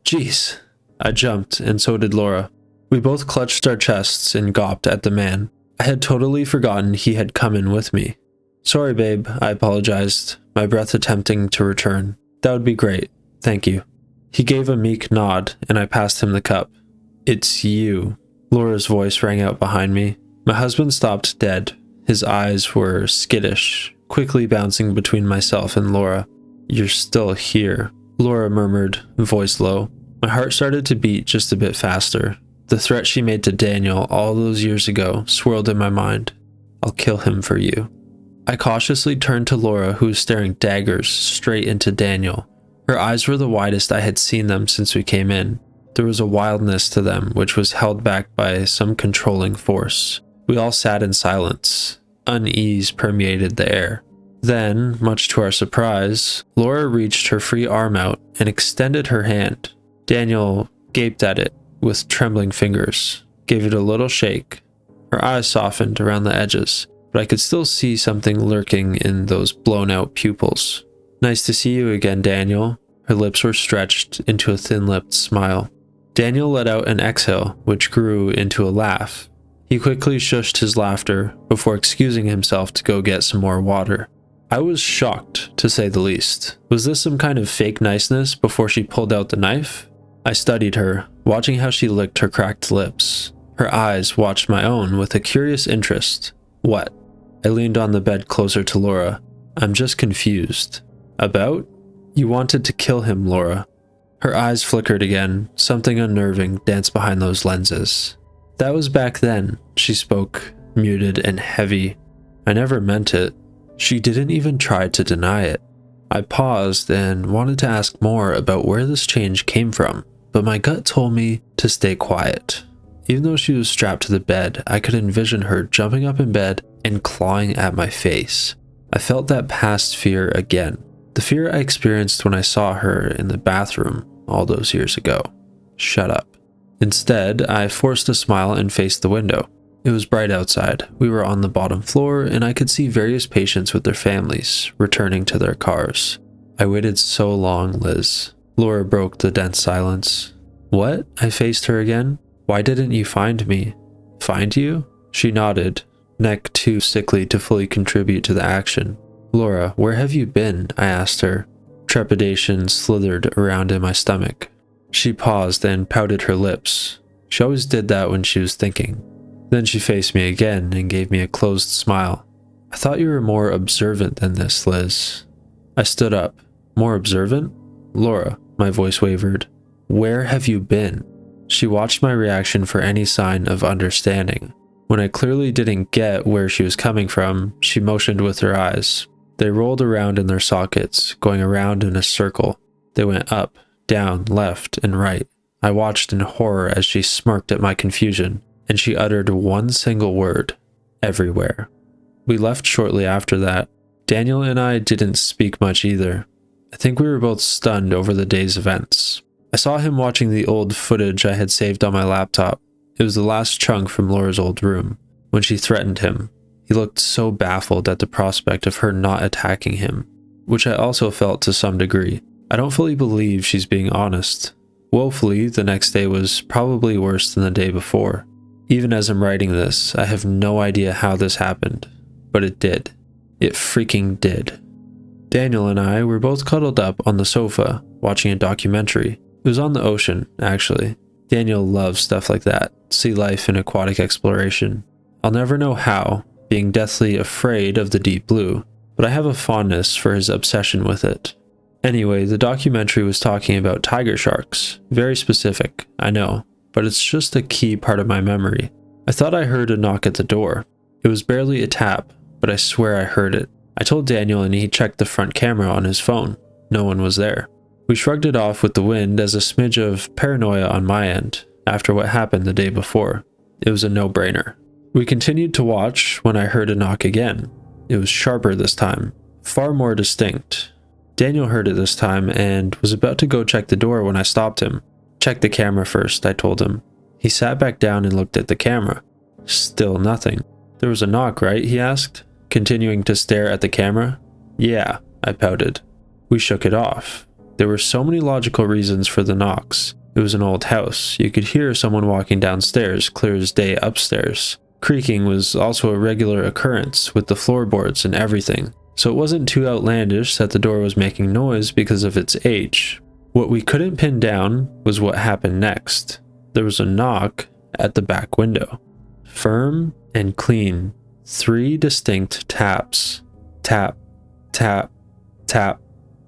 Jeez. I jumped, and so did Laura. We both clutched our chests and gawped at the man. I had totally forgotten he had come in with me. Sorry, babe, I apologized, my breath attempting to return. That would be great. Thank you. He gave a meek nod, and I passed him the cup. It's you. Laura's voice rang out behind me. My husband stopped dead. His eyes were skittish, quickly bouncing between myself and Laura. You're still here, Laura murmured, voice low. My heart started to beat just a bit faster. The threat she made to Daniel all those years ago swirled in my mind. I'll kill him for you. I cautiously turned to Laura, who was staring daggers straight into Daniel. Her eyes were the widest I had seen them since we came in. There was a wildness to them which was held back by some controlling force. We all sat in silence. Unease permeated the air. Then, much to our surprise, Laura reached her free arm out and extended her hand. Daniel gaped at it with trembling fingers, gave it a little shake. Her eyes softened around the edges, but I could still see something lurking in those blown-out pupils. Nice to see you again, Daniel. Her lips were stretched into a thin-lipped smile. Daniel let out an exhale, which grew into a laugh. He quickly shushed his laughter before excusing himself to go get some more water. I was shocked, to say the least. Was this some kind of fake niceness before she pulled out the knife? I studied her, watching how she licked her cracked lips. Her eyes watched my own with a curious interest. What? I leaned on the bed closer to Laura. I'm just confused. About? You wanted to kill him, Laura. Her eyes flickered again. Something unnerving danced behind those lenses. That was back then, she spoke, muted and heavy. I never meant it. She didn't even try to deny it. I paused and wanted to ask more about where this change came from, but my gut told me to stay quiet. Even though she was strapped to the bed, I could envision her jumping up in bed and clawing at my face. I felt that past fear again. The fear I experienced when I saw her in the bathroom all those years ago. Shut up. Instead, I forced a smile and faced the window. It was bright outside. We were on the bottom floor, and I could see various patients with their families returning to their cars. I waited so long, Liz. Laura broke the dense silence. What? I faced her again. Why didn't you find me? Find you? She nodded, neck too sickly to fully contribute to the action. Laura, where have you been? I asked her. Trepidation slithered around in my stomach. She paused and pouted her lips. She always did that when she was thinking. Then she faced me again and gave me a closed smile. I thought you were more observant than this, Liz. I stood up. More observant? Laura, my voice wavered. Where have you been? She watched my reaction for any sign of understanding. When I clearly didn't get where she was coming from, she motioned with her eyes. They rolled around in their sockets, going around in a circle. They went up, down, left, and right. I watched in horror as she smirked at my confusion, and she uttered one single word. Everywhere. We left shortly after that. Daniel and I didn't speak much either. I think we were both stunned over the day's events. I saw him watching the old footage I had saved on my laptop. It was the last chunk from Laura's old room, when she threatened him. He looked so baffled at the prospect of her not attacking him, which I also felt to some degree. I don't fully believe she's being honest. Woefully, the next day was probably worse than the day before. Even as I'm writing this, I have no idea how this happened, but it did. It freaking did. Daniel and I were both cuddled up on the sofa, watching a documentary. It was on the ocean, actually. Daniel loves stuff like that, sea life and aquatic exploration. I'll never know how, being deathly afraid of the deep blue, but I have a fondness for his obsession with it. Anyway, the documentary was talking about tiger sharks. Very specific, I know, but it's just a key part of my memory. I thought I heard a knock at the door. It was barely a tap, but I swear I heard it. I told Daniel and he checked the front camera on his phone. No one was there. We shrugged it off with the wind as a smidge of paranoia on my end, after what happened the day before. It was a no-brainer. We continued to watch when I heard a knock again. It was sharper this time, far more distinct. Daniel heard it this time and was about to go check the door when I stopped him. "Check the camera first," I told him. He sat back down and looked at the camera. Still nothing. "There was a knock, right?" he asked, continuing to stare at the camera. "Yeah," I pouted. We shook it off. There were so many logical reasons for the knocks. It was an old house. You could hear someone walking downstairs, clear as day upstairs. Creaking was also a regular occurrence with the floorboards and everything, so it wasn't too outlandish that the door was making noise because of its age. What we couldn't pin down was what happened next. There was a knock at the back window. Firm and clean. 3 distinct taps. Tap, tap, tap.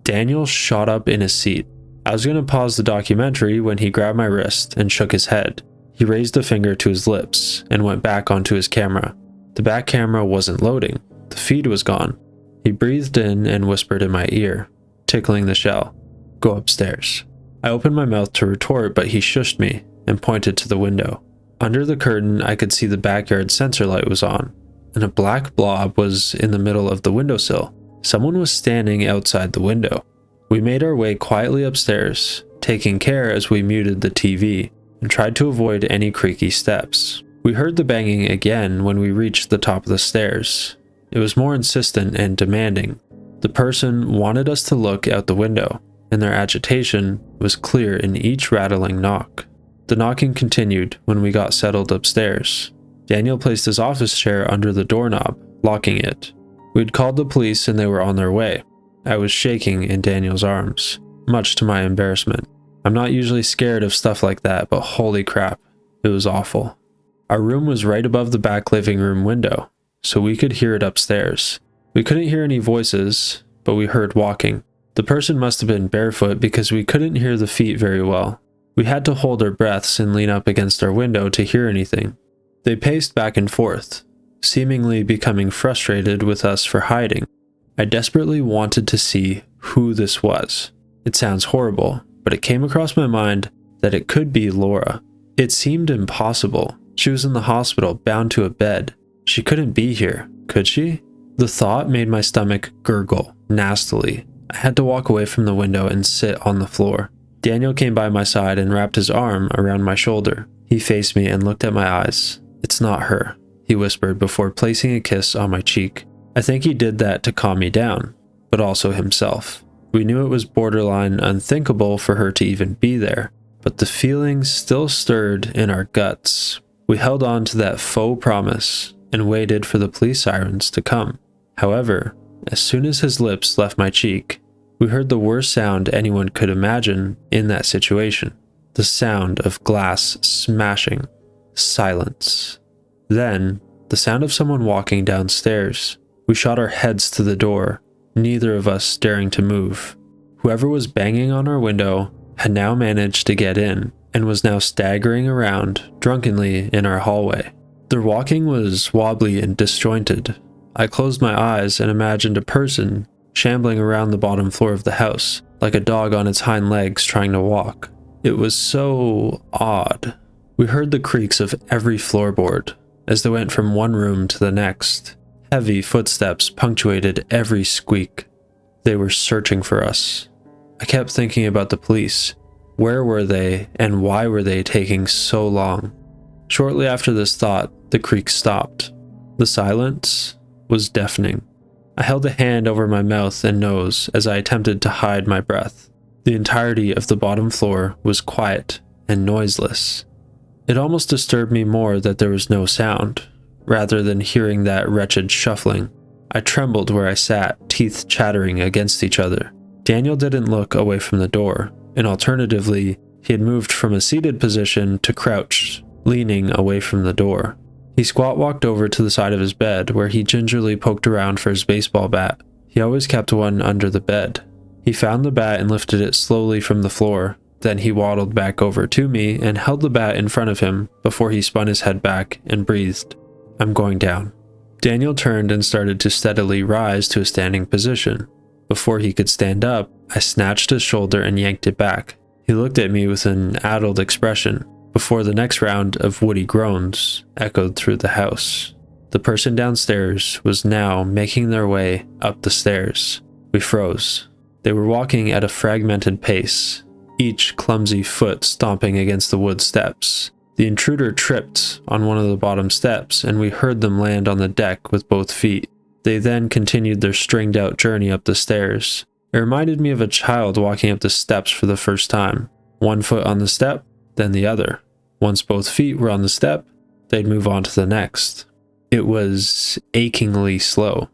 Daniel shot up in his seat. I was going to pause the documentary when he grabbed my wrist and shook his head. He raised a finger to his lips and went back onto his camera. The back camera wasn't loading. The feed was gone. He breathed in and whispered in my ear, tickling the shell. "Go upstairs." I opened my mouth to retort, but he shushed me and pointed to the window. Under the curtain, I could see the backyard sensor light was on, and a black blob was in the middle of the windowsill. Someone was standing outside the window. We made our way quietly upstairs, taking care as we muted the TV, and tried to avoid any creaky steps. We heard the banging again when we reached the top of the stairs. It was more insistent and demanding. The person wanted us to look out the window, and their agitation was clear in each rattling knock. The knocking continued when we got settled upstairs. Daniel placed his office chair under the doorknob, locking it. We'd called the police and they were on their way. I was shaking in Daniel's arms, much to my embarrassment. I'm not usually scared of stuff like that, but holy crap, it was awful. Our room was right above the back living room window, so we could hear it upstairs. We couldn't hear any voices, but we heard walking. The person must have been barefoot because we couldn't hear the feet very well. We had to hold our breaths and lean up against our window to hear anything. They paced back and forth, seemingly becoming frustrated with us for hiding. I desperately wanted to see who this was. It sounds horrible, but it came across my mind that it could be Laura. It seemed impossible. She was in the hospital, bound to a bed. She couldn't be here, could she? The thought made my stomach gurgle nastily. I had to walk away from the window and sit on the floor. Daniel came by my side and wrapped his arm around my shoulder. He faced me and looked at my eyes. "It's not her," he whispered before placing a kiss on my cheek. I think he did that to calm me down, but also himself. We knew it was borderline unthinkable for her to even be there, but the feelings still stirred in our guts. We held on to that faux promise and waited for the police sirens to come. However, as soon as his lips left my cheek, we heard the worst sound anyone could imagine in that situation. The sound of glass smashing. Silence. Then, the sound of someone walking downstairs. We shot our heads to the door, neither of us daring to move. Whoever was banging on our window had now managed to get in and was now staggering around drunkenly in our hallway. Their walking was wobbly and disjointed. I closed my eyes and imagined a person shambling around the bottom floor of the house, like a dog on its hind legs trying to walk. It was so odd. We heard the creaks of every floorboard as they went from one room to the next. Heavy footsteps punctuated every squeak. They were searching for us. I kept thinking about the police. Where were they, and why were they taking so long? Shortly after this thought, the creaks stopped. The silence was deafening. I held a hand over my mouth and nose as I attempted to hide my breath. The entirety of the bottom floor was quiet and noiseless. It almost disturbed me more that there was no sound, rather than hearing that wretched shuffling. I trembled where I sat, teeth chattering against each other. Daniel didn't look away from the door, and alternatively, he had moved from a seated position to crouched, leaning away from the door. He squat walked over to the side of his bed where he gingerly poked around for his baseball bat. He always kept one under the bed. He found the bat and lifted it slowly from the floor. Then he waddled back over to me and held the bat in front of him before he spun his head back and breathed. "I'm going down." Daniel turned and started to steadily rise to a standing position. Before he could stand up, I snatched his shoulder and yanked it back. He looked at me with an addled expression before the next round of woody groans echoed through the house. The person downstairs was now making their way up the stairs. We froze. They were walking at a fragmented pace, each clumsy foot stomping against the wood steps. The intruder tripped on one of the bottom steps, and we heard them land on the deck with both feet. They then continued their stringed-out journey up the stairs. It reminded me of a child walking up the steps for the first time. One foot on the step, then the other. Once both feet were on the step, they'd move on to the next. It was achingly slow.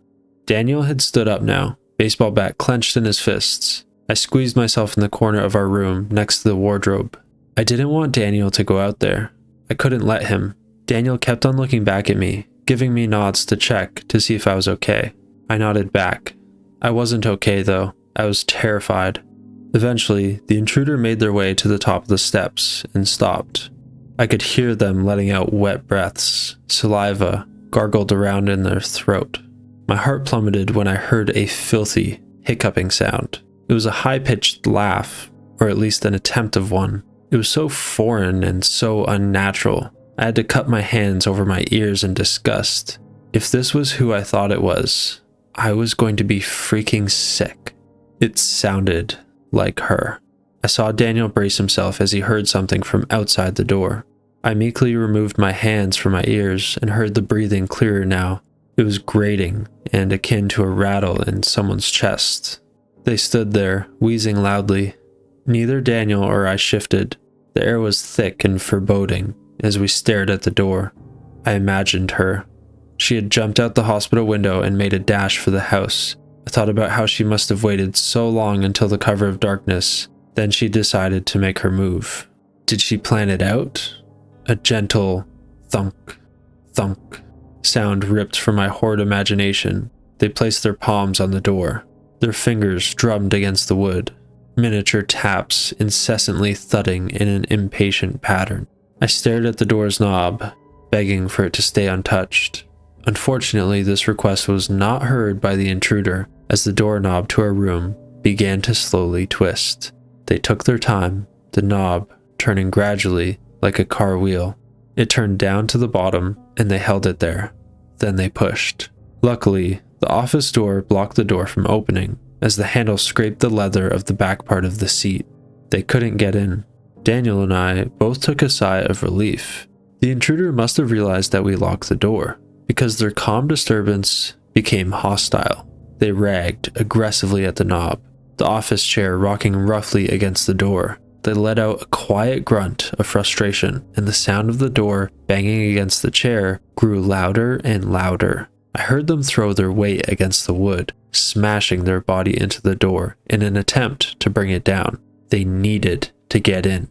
Daniel had stood up now, baseball bat clenched in his fists. I squeezed myself in the corner of our room next to the wardrobe. I didn't want Daniel to go out there. I couldn't let him. Daniel kept on looking back at me, giving me nods to check to see if I was okay. I nodded back. I wasn't okay though. I was terrified. Eventually, the intruder made their way to the top of the steps and stopped. I could hear them letting out wet breaths. Saliva gargled around in their throat. My heart plummeted when I heard a filthy, hiccuping sound. It was a high-pitched laugh, or at least an attempt of one. It was so foreign and so unnatural. I had to cup my hands over my ears in disgust. If this was who I thought it was, I was going to be freaking sick. It sounded like her. I saw Daniel brace himself as he heard something from outside the door. I meekly removed my hands from my ears and heard the breathing clearer now. It was grating and akin to a rattle in someone's chest. They stood there, wheezing loudly. Neither Daniel or I shifted. The air was thick and foreboding as we stared at the door. I imagined her. She had jumped out the hospital window and made a dash for the house. I thought about how she must have waited so long until the cover of darkness. Then she decided to make her move. Did she plan it out? A gentle thunk, thunk sound ripped from my horrid imagination. They placed their palms on the door. Their fingers drummed against the wood. Miniature taps incessantly thudding in an impatient pattern. I stared at the door's knob, begging for it to stay untouched. Unfortunately, this request was not heard by the intruder as the doorknob to our room began to slowly twist. They took their time, the knob turning gradually like a car wheel. It turned down to the bottom and they held it there. Then they pushed. Luckily, the office door blocked the door from opening as the handle scraped the leather of the back part of the seat. They couldn't get in. Daniel and I both took a sigh of relief. The intruder must have realized that we locked the door, because their calm disturbance became hostile. They ragged aggressively at the knob, the office chair rocking roughly against the door. They let out a quiet grunt of frustration, and the sound of the door banging against the chair grew louder and louder. I heard them throw their weight against the wood, smashing their body into the door in an attempt to bring it down. They needed to get in.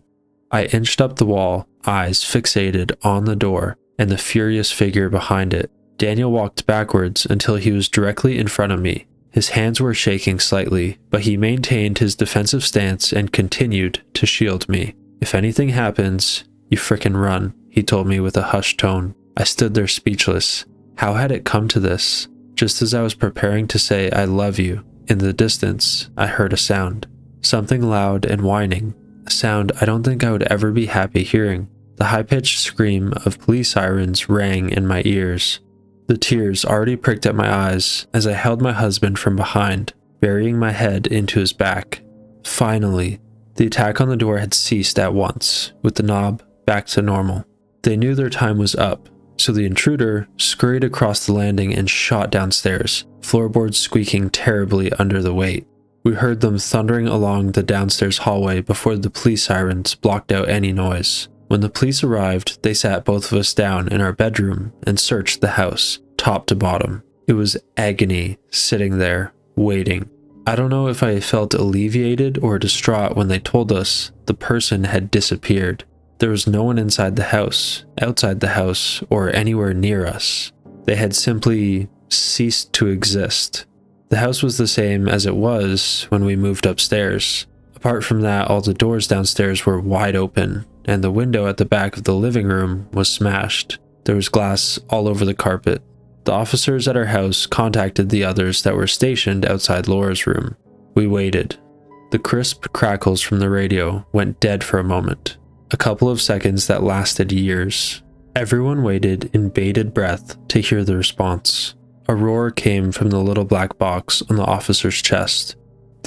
I inched up the wall, eyes fixated on the door and the furious figure behind it. Daniel walked backwards until he was directly in front of me. His hands were shaking slightly, but he maintained his defensive stance and continued to shield me. "If anything happens, you frickin' run," he told me with a hushed tone. I stood there speechless. How had it come to this? Just as I was preparing to say "I love you," in the distance, I heard a sound. Something loud and whining. A sound I don't think I would ever be happy hearing. The high-pitched scream of police sirens rang in my ears. The tears already pricked at my eyes as I held my husband from behind, burying my head into his back. Finally, the attack on the door had ceased at once, with the knob back to normal. They knew their time was up, so the intruder scurried across the landing and shot downstairs, floorboards squeaking terribly under the weight. We heard them thundering along the downstairs hallway before the police sirens blocked out any noise. When the police arrived, they sat both of us down in our bedroom and searched the house, top to bottom. It was agony sitting there, waiting. I don't know if I felt alleviated or distraught when they told us the person had disappeared. There was no one inside the house, outside the house, or anywhere near us. They had simply ceased to exist. The house was the same as it was when we moved upstairs. Apart from that, all the doors downstairs were wide open, and the window at the back of the living room was smashed. There was glass all over the carpet. The officers at our house contacted the others that were stationed outside Laura's room. We waited. The crisp crackles from the radio went dead for a moment. A couple of seconds that lasted years. Everyone waited in bated breath to hear the response. A roar came from the little black box on the officer's chest.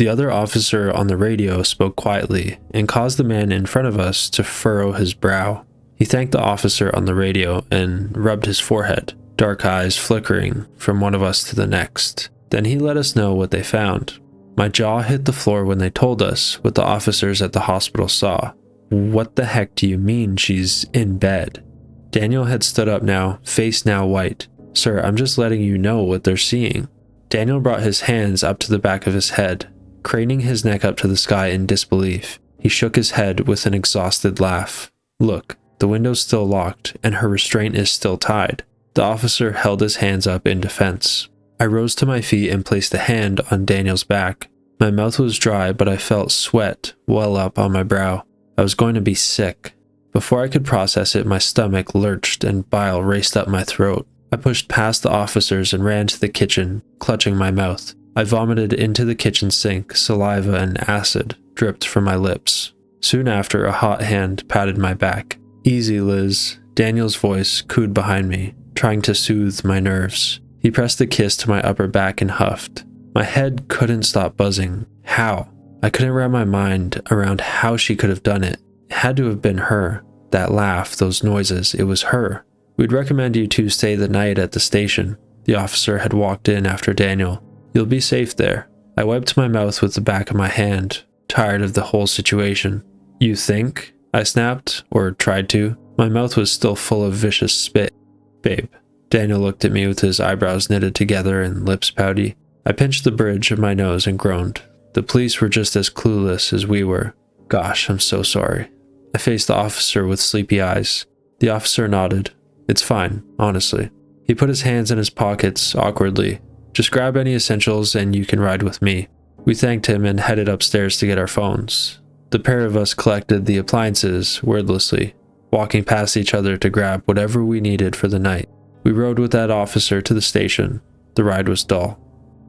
The other officer on the radio spoke quietly and caused the man in front of us to furrow his brow. He thanked the officer on the radio and rubbed his forehead, dark eyes flickering from one of us to the next. Then he let us know what they found. My jaw hit the floor when they told us what the officers at the hospital saw. What the heck do you mean she's in bed? Daniel had stood up now, face now white. Sir, I'm just letting you know what they're seeing. Daniel brought his hands up to the back of his head, craning his neck up to the sky in disbelief. He shook his head with an exhausted laugh. Look, the window's still locked, and her restraint is still tied. The officer held his hands up in defense. I rose to my feet and placed a hand on Daniel's back. My mouth was dry, but I felt sweat well up on my brow. I was going to be sick. Before I could process it, my stomach lurched and bile raced up my throat. I pushed past the officers and ran to the kitchen, clutching my mouth. I vomited into the kitchen sink. Saliva and acid dripped from my lips. Soon after, a hot hand patted my back. Easy, Liz. Daniel's voice cooed behind me, trying to soothe my nerves. He pressed a kiss to my upper back and huffed. My head couldn't stop buzzing. How? I couldn't wrap my mind around how she could have done it. It had to have been her. That laugh, those noises, it was her. We'd recommend you two stay the night at the station. The officer had walked in after Daniel. You'll be safe there. I wiped my mouth with the back of my hand, tired of the whole situation. You think? I snapped, or tried to. My mouth was still full of vicious spit. Babe. Daniel looked at me with his eyebrows knitted together and lips pouty. I pinched the bridge of my nose and groaned. The police were just as clueless as we were. Gosh, I'm so sorry. I faced the officer with sleepy eyes. The officer nodded. It's fine, honestly. He put his hands in his pockets awkwardly. Just grab any essentials and you can ride with me. We thanked him and headed upstairs to get our phones. The pair of us collected the appliances wordlessly, walking past each other to grab whatever we needed for the night. We rode with that officer to the station. The ride was dull.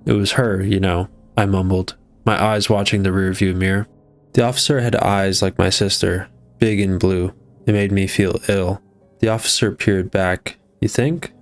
It was her, you know, I mumbled, my eyes watching the rearview mirror. The officer had eyes like my sister, big and blue. It made me feel ill. The officer peered back. You think?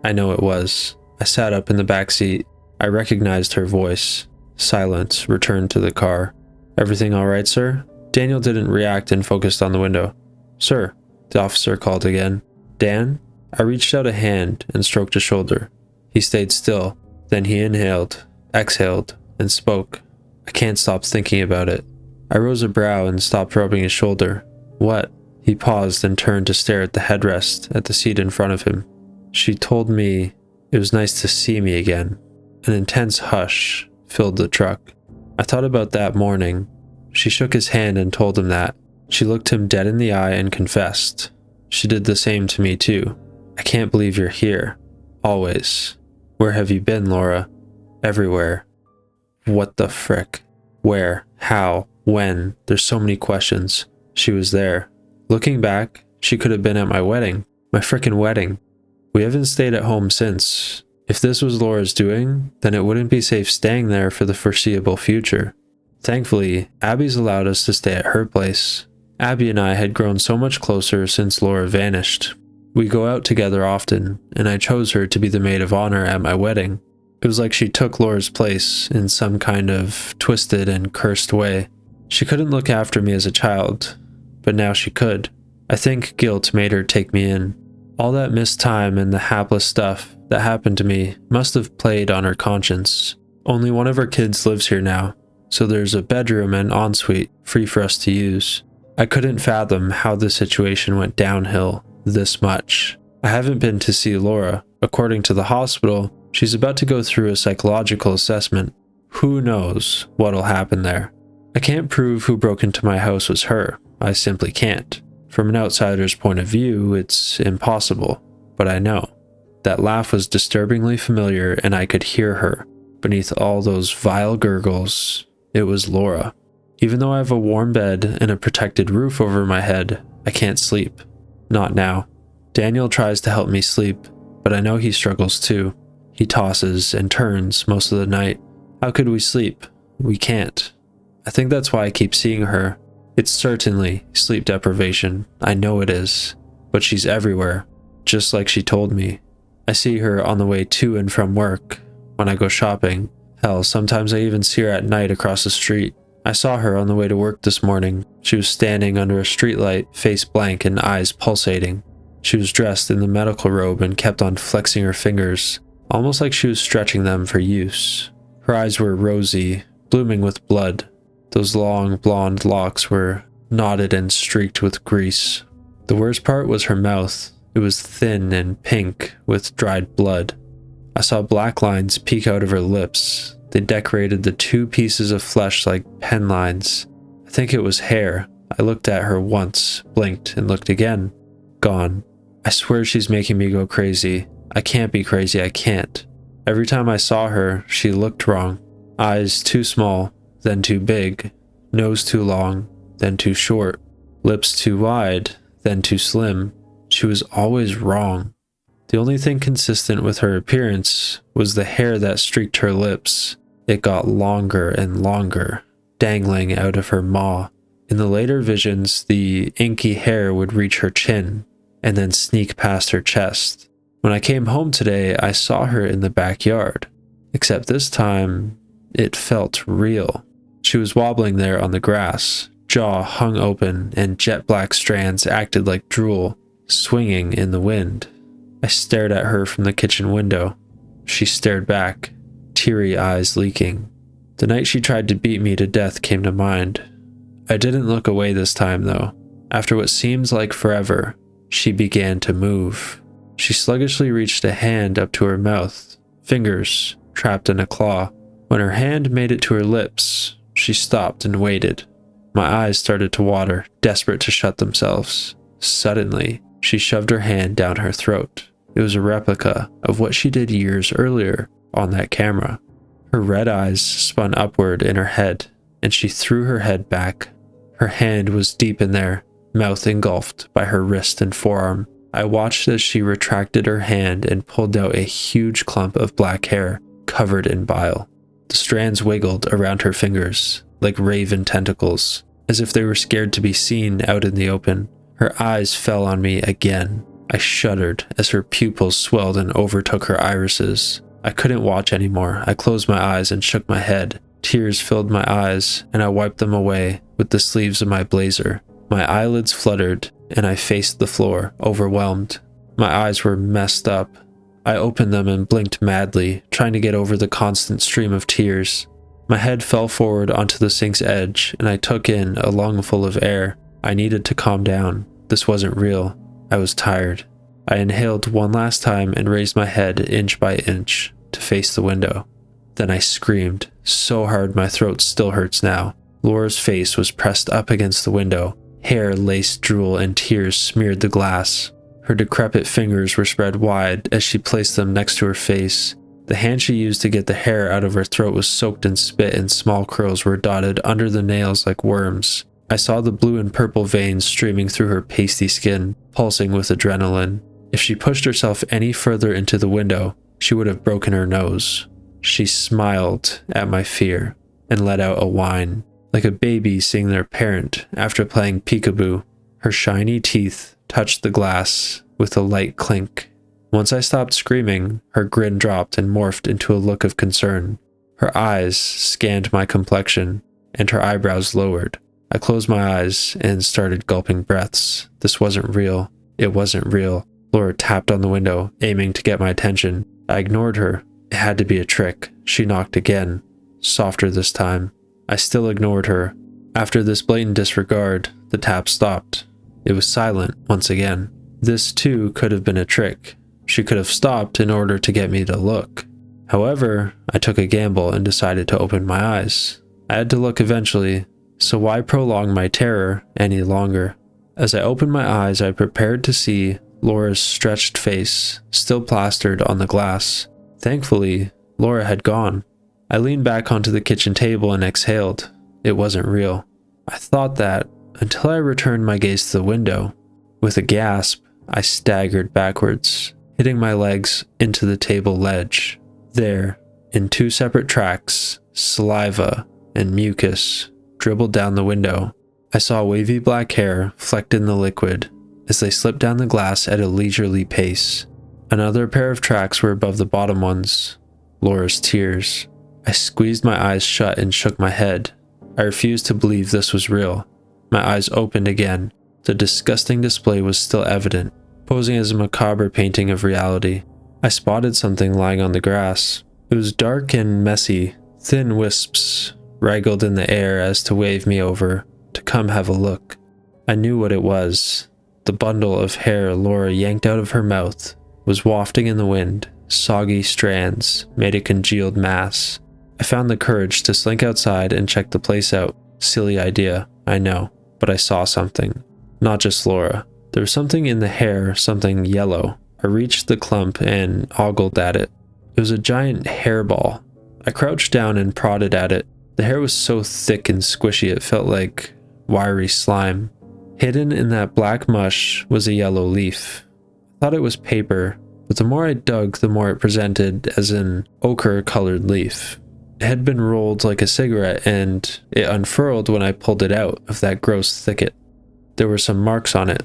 I know it was. I sat up in the back seat. I recognized her voice. Silence returned to the car. Everything all right, sir? Daniel didn't react and focused on the window. Sir, the officer called again. Dan? I reached out a hand and stroked his shoulder. He stayed still. Then he inhaled, exhaled, and spoke. I can't stop thinking about it. I rose a brow and stopped rubbing his shoulder. What? He paused and turned to stare at the headrest at the seat in front of him. She told me it was nice to see me again. An intense hush filled the truck. I thought about that morning. She shook his hand and told him that. She looked him dead in the eye and confessed. She did the same to me too. I can't believe you're here. Always. Where have you been, Laura? Everywhere. What the frick? Where? How? When? There's so many questions. She was there. Looking back, she could have been at my wedding. My frickin' wedding. We haven't stayed at home since. If this was Laura's doing, then it wouldn't be safe staying there for the foreseeable future. Thankfully, Abby's allowed us to stay at her place. Abby and I had grown so much closer since Laura vanished. We go out together often, and I chose her to be the maid of honor at my wedding. It was like she took Laura's place in some kind of twisted and cursed way. She couldn't look after me as a child, but now she could. I think guilt made her take me in. All that missed time and the hapless stuff that happened to me must have played on her conscience. Only one of our kids lives here now, so there's a bedroom and ensuite free for us to use. I couldn't fathom how the situation went downhill this much. I haven't been to see Laura. According to the hospital, she's about to go through a psychological assessment. Who knows what'll happen there? I can't prove who broke into my house was her. I simply can't. From an outsider's point of view, it's impossible. But I know. That laugh was disturbingly familiar and I could hear her. Beneath all those vile gurgles, it was Laura. Even though I have a warm bed and a protected roof over my head, I can't sleep. Not now. Daniel tries to help me sleep, but I know he struggles too. He tosses and turns most of the night. How could we sleep? We can't. I think that's why I keep seeing her. It's certainly sleep deprivation. I know it is. But she's everywhere, just like she told me. I see her on the way to and from work, when I go shopping, Hell, sometimes I even see her at night across the street. I saw her on the way to work this morning. She was standing under a streetlight, face blank and eyes pulsating. She was dressed in the medical robe and kept on flexing her fingers, almost like she was stretching them for use. Her eyes were rosy, blooming with blood. Those long blonde locks were knotted and streaked with grease. The worst part was her mouth. It was thin and pink with dried blood. I saw black lines peek out of her lips. They decorated the two pieces of flesh like pen lines. I think it was hair. I looked at her once, blinked, and looked again. Gone. I swear she's making me go crazy. I can't be crazy, I can't. Every time I saw her, she looked wrong. Eyes too small, then too big. Nose too long, then too short. Lips too wide, then too slim. She was always wrong. The only thing consistent with her appearance was the hair that streaked her lips. It got longer and longer, dangling out of her maw. In the later visions, the inky hair would reach her chin, and then sneak past her chest. When I came home today, I saw her in the backyard, except this time, it felt real. She was wobbling there on the grass, jaw hung open, and jet black strands acted like drool, swinging in the wind. I stared at her from the kitchen window. She stared back, teary eyes leaking. The night she tried to beat me to death came to mind. I didn't look away this time, though. After what seemed like forever, she began to move. She sluggishly reached a hand up to her mouth, fingers trapped in a claw. When her hand made it to her lips, she stopped and waited. My eyes started to water, desperate to shut themselves. Suddenly, she shoved her hand down her throat. It was a replica of what she did years earlier on that camera. Her red eyes spun upward in her head, and she threw her head back. Her hand was deep in there, mouth engulfed by her wrist and forearm. I watched as she retracted her hand and pulled out a huge clump of black hair covered in bile. The strands wiggled around her fingers like raven tentacles, as if they were scared to be seen out in the open. Her eyes fell on me again. I shuddered as her pupils swelled and overtook her irises. I couldn't watch anymore. I closed my eyes and shook my head. Tears filled my eyes, and I wiped them away with the sleeves of my blazer. My eyelids fluttered, and I faced the floor, overwhelmed. My eyes were messed up. I opened them and blinked madly, trying to get over the constant stream of tears. My head fell forward onto the sink's edge, and I took in a lungful of air. I needed to calm down. This wasn't real. I was tired. I inhaled one last time and raised my head inch by inch to face the window. Then I screamed, so hard my throat still hurts now. Laura's face was pressed up against the window. Hair, lace, drool, and tears smeared the glass. Her decrepit fingers were spread wide as she placed them next to her face. The hand she used to get the hair out of her throat was soaked in spit, and small curls were dotted under the nails like worms. I saw the blue and purple veins streaming through her pasty skin, pulsing with adrenaline. If she pushed herself any further into the window, she would have broken her nose. She smiled at my fear and let out a whine, like a baby seeing their parent after playing peekaboo. Her shiny teeth touched the glass with a light clink. Once I stopped screaming, her grin dropped and morphed into a look of concern. Her eyes scanned my complexion, and her eyebrows lowered. I closed my eyes and started gulping breaths. This wasn't real. It wasn't real. Laura tapped on the window, aiming to get my attention. I ignored her. It had to be a trick. She knocked again, softer this time. I still ignored her. After this blatant disregard, the tap stopped. It was silent once again. This too could have been a trick. She could have stopped in order to get me to look. However, I took a gamble and decided to open my eyes. I had to look eventually, so why prolong my terror any longer? As I opened my eyes, I prepared to see Laura's stretched face, still plastered on the glass. Thankfully, Laura had gone. I leaned back onto the kitchen table and exhaled. It wasn't real. I thought that until I returned my gaze to the window. With a gasp, I staggered backwards, hitting my legs into the table ledge. There, in two separate tracks, saliva and mucus dribbled down the window. I saw wavy black hair flecked in the liquid as they slipped down the glass at a leisurely pace. Another pair of tracks were above the bottom ones. Laura's tears. I squeezed my eyes shut and shook my head. I refused to believe this was real. My eyes opened again. The disgusting display was still evident, posing as a macabre painting of reality. I spotted something lying on the grass. It was dark and messy. Thin wisps wriggled in the air as to wave me over to come have a look. I knew what it was. The bundle of hair Laura yanked out of her mouth was wafting in the wind. Soggy strands made a congealed mass. I found the courage to slink outside and check the place out. Silly idea, I know, but I saw something. Not just Laura. There was something in the hair, something yellow. I reached the clump and ogled at it. It was a giant hairball. I crouched down and prodded at it. The hair was so thick and squishy it felt like wiry slime. Hidden in that black mush was a yellow leaf. I thought it was paper, but the more I dug, the more it presented as an ochre-colored leaf. It had been rolled like a cigarette, and it unfurled when I pulled it out of that gross thicket. There were some marks on it.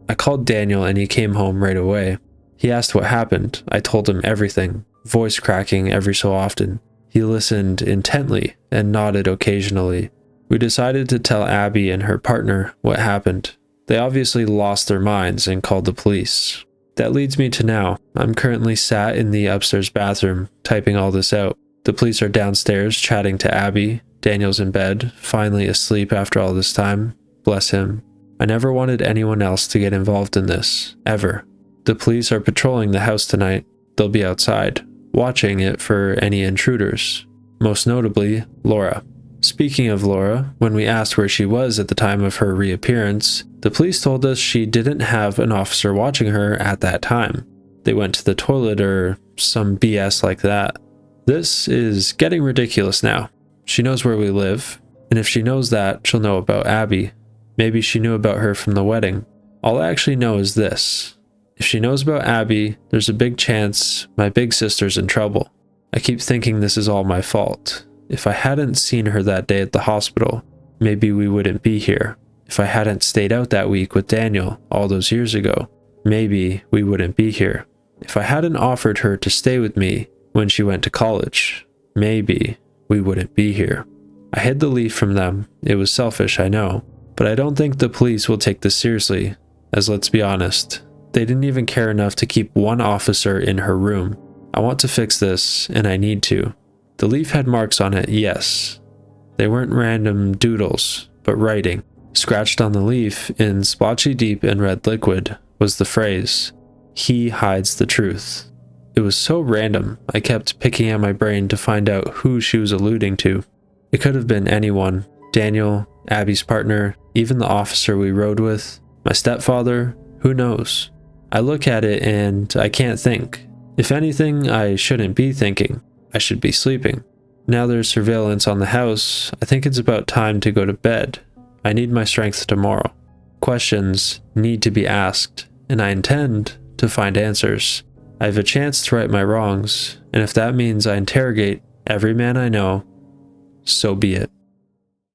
I called Daniel and he came home right away. He asked what happened. I told him everything, voice cracking every so often. He listened intently and nodded occasionally. We decided to tell Abby and her partner what happened. They obviously lost their minds and called the police. That leads me to now. I'm currently sat in the upstairs bathroom, typing all this out. The police are downstairs chatting to Abby. Daniel's in bed, finally asleep after all this time. Bless him. I never wanted anyone else to get involved in this, ever. The police are patrolling the house tonight. They'll be outside, watching it for any intruders. Most notably, Laura. Speaking of Laura, when we asked where she was at the time of her reappearance, the police told us she didn't have an officer watching her at that time. They went to the toilet or some BS like that. This is getting ridiculous now. She knows where we live, and if she knows that, she'll know about Abby. Maybe she knew about her from the wedding. All I actually know is this. If she knows about Abby, there's a big chance my big sister's in trouble. I keep thinking this is all my fault. If I hadn't seen her that day at the hospital, maybe we wouldn't be here. If I hadn't stayed out that week with Daniel all those years ago, maybe we wouldn't be here. If I hadn't offered her to stay with me when she went to college, maybe we wouldn't be here. I hid the leaf from them. It was selfish, I know, but I don't think the police will take this seriously, as let's be honest, they didn't even care enough to keep one officer in her room. I want to fix this, and I need to. The leaf had marks on it, yes. They weren't random doodles, but writing. Scratched on the leaf in splotchy deep and red liquid was the phrase, "He hides the truth." It was so random, I kept picking at my brain to find out who she was alluding to. It could have been anyone. Daniel, Abby's partner, even the officer we rode with, my stepfather, who knows? I look at it and I can't think. If anything, I shouldn't be thinking. I should be sleeping. Now there's surveillance on the house, I think it's about time to go to bed. I need my strength tomorrow. Questions need to be asked, and I intend to find answers. I have a chance to right my wrongs, and if that means I interrogate every man I know, so be it.